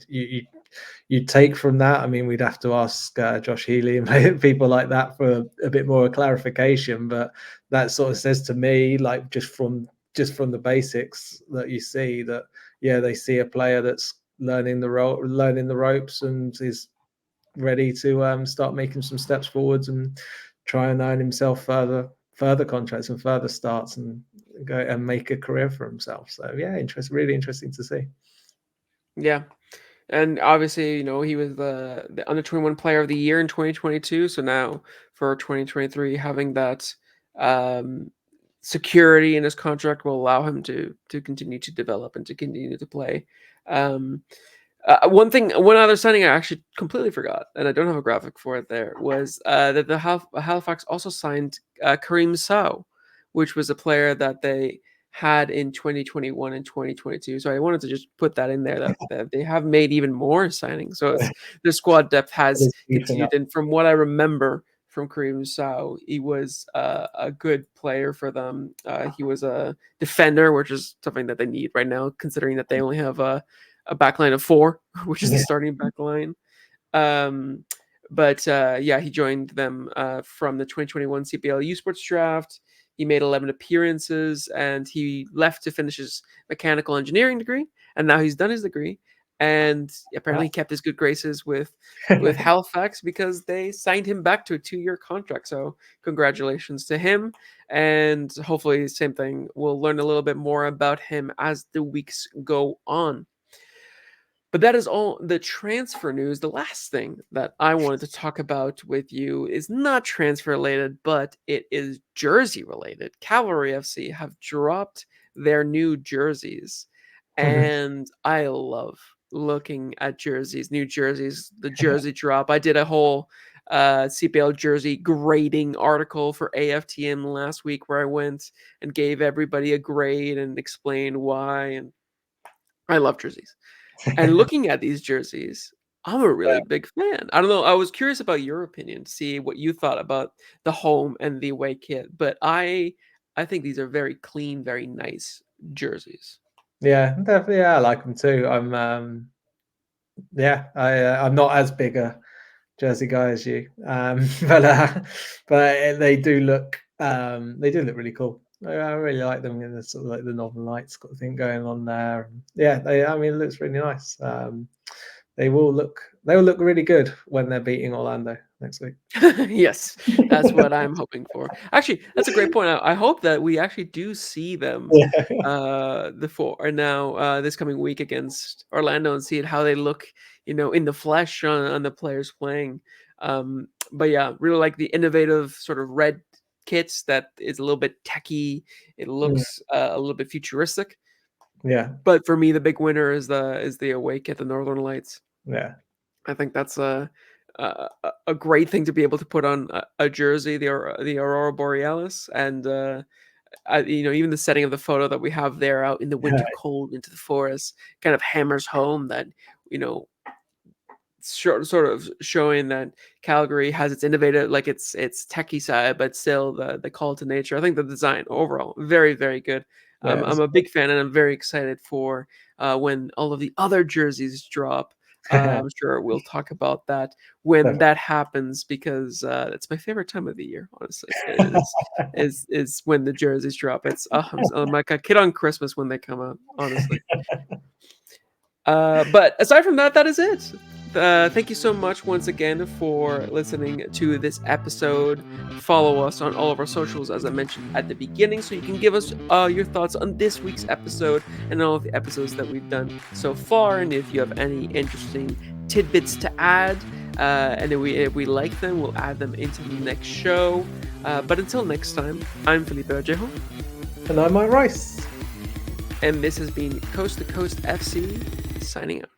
take from that. I mean, we'd have to ask Josh Healy and people like that for a bit more clarification, but that sort of says to me, like just from the basics that you see, that yeah, they see a player that's learning the ropes and is ready to start making some steps forwards and try and earn himself further contracts and further starts and go and make a career for himself. So yeah, really interesting to see. Yeah. And obviously, he was the under 21 player of the year in 2022. So now for 2023, having that um, security in his contract will allow him to continue to develop and to continue to play. Um, one other signing I actually completely forgot, and I don't have a graphic for it there, was that the Halifax also signed Kareem Sow, which was a player that they had in 2021 and 2022. So I wanted to just put that in there, that they have made even more signings. So the squad depth has continued. And from what I remember from Kareem Sow, he was a good player for them. He was a defender, which is something that they need right now, considering that they only have a backline of 4, which is the starting backline. But yeah, he joined them from the 2021 CPL U Sports Draft. He made 11 appearances, and he left to finish his mechanical engineering degree. And now he's done his degree, and apparently he kept his good graces with Halifax because they signed him back to a 2-year contract. So congratulations to him, and hopefully same thing. We'll learn a little bit more about him as the weeks go on. But that is all the transfer news. The last thing that I wanted to talk about with you is not transfer related, but it is jersey related. Cavalry FC have dropped their new jerseys, and I love looking at jerseys, new jerseys, the jersey drop. I did a whole CPL jersey grading article for AFTM last week where I went and gave everybody a grade and explained why. And I love jerseys. And looking at these jerseys, I'm a really big fan. I don't know. I was curious about your opinion to see what you thought about the home and the away kit, but I think these are very clean, very nice jerseys. Yeah, definitely. Yeah, I like them too. I'm not as big a jersey guy as you, but they do look really cool. I really like them in the sort of like the Northern Lights got thing going on there. Yeah, I mean, it looks really nice. They will look really good when they're beating Orlando next week. Yes, that's what I'm hoping for. Actually, that's a great point. I hope that we actually do see them Yeah. this coming week against Orlando and see how they look, in the flesh on the players playing. But yeah, really like the innovative sort of red kits that is a little bit techy. It looks a little bit futuristic. Yeah. But for me, the big winner is the away kit, the Northern Lights. Yeah. I think that's a great thing to be able to put on a jersey, the Aurora Borealis, and even the setting of the photo that we have there out in the winter cold into the forest kind of hammers home that you know sort of showing that Calgary has its innovative, like its techie side, but still the call to nature. I think the design overall very, very good. Yeah, I'm a big fan, and I'm very excited for when all of the other jerseys drop. I'm sure we'll talk about that when that happens, because it's my favorite time of the year. Honestly, is when the jerseys drop. It's I'm like a kid on Christmas when they come out. Honestly. But aside from that, that is it. Thank you so much once again for listening to this episode. Follow us on all of our socials, as I mentioned at the beginning, so you can give us your thoughts on this week's episode and all of the episodes that we've done so far. And if you have any interesting tidbits to add, and if we like them, we'll add them into the next show. But until next time, I'm Felipe Ojejo. And I'm Mike Rice. And this has been Coast to Coast FC, signing out.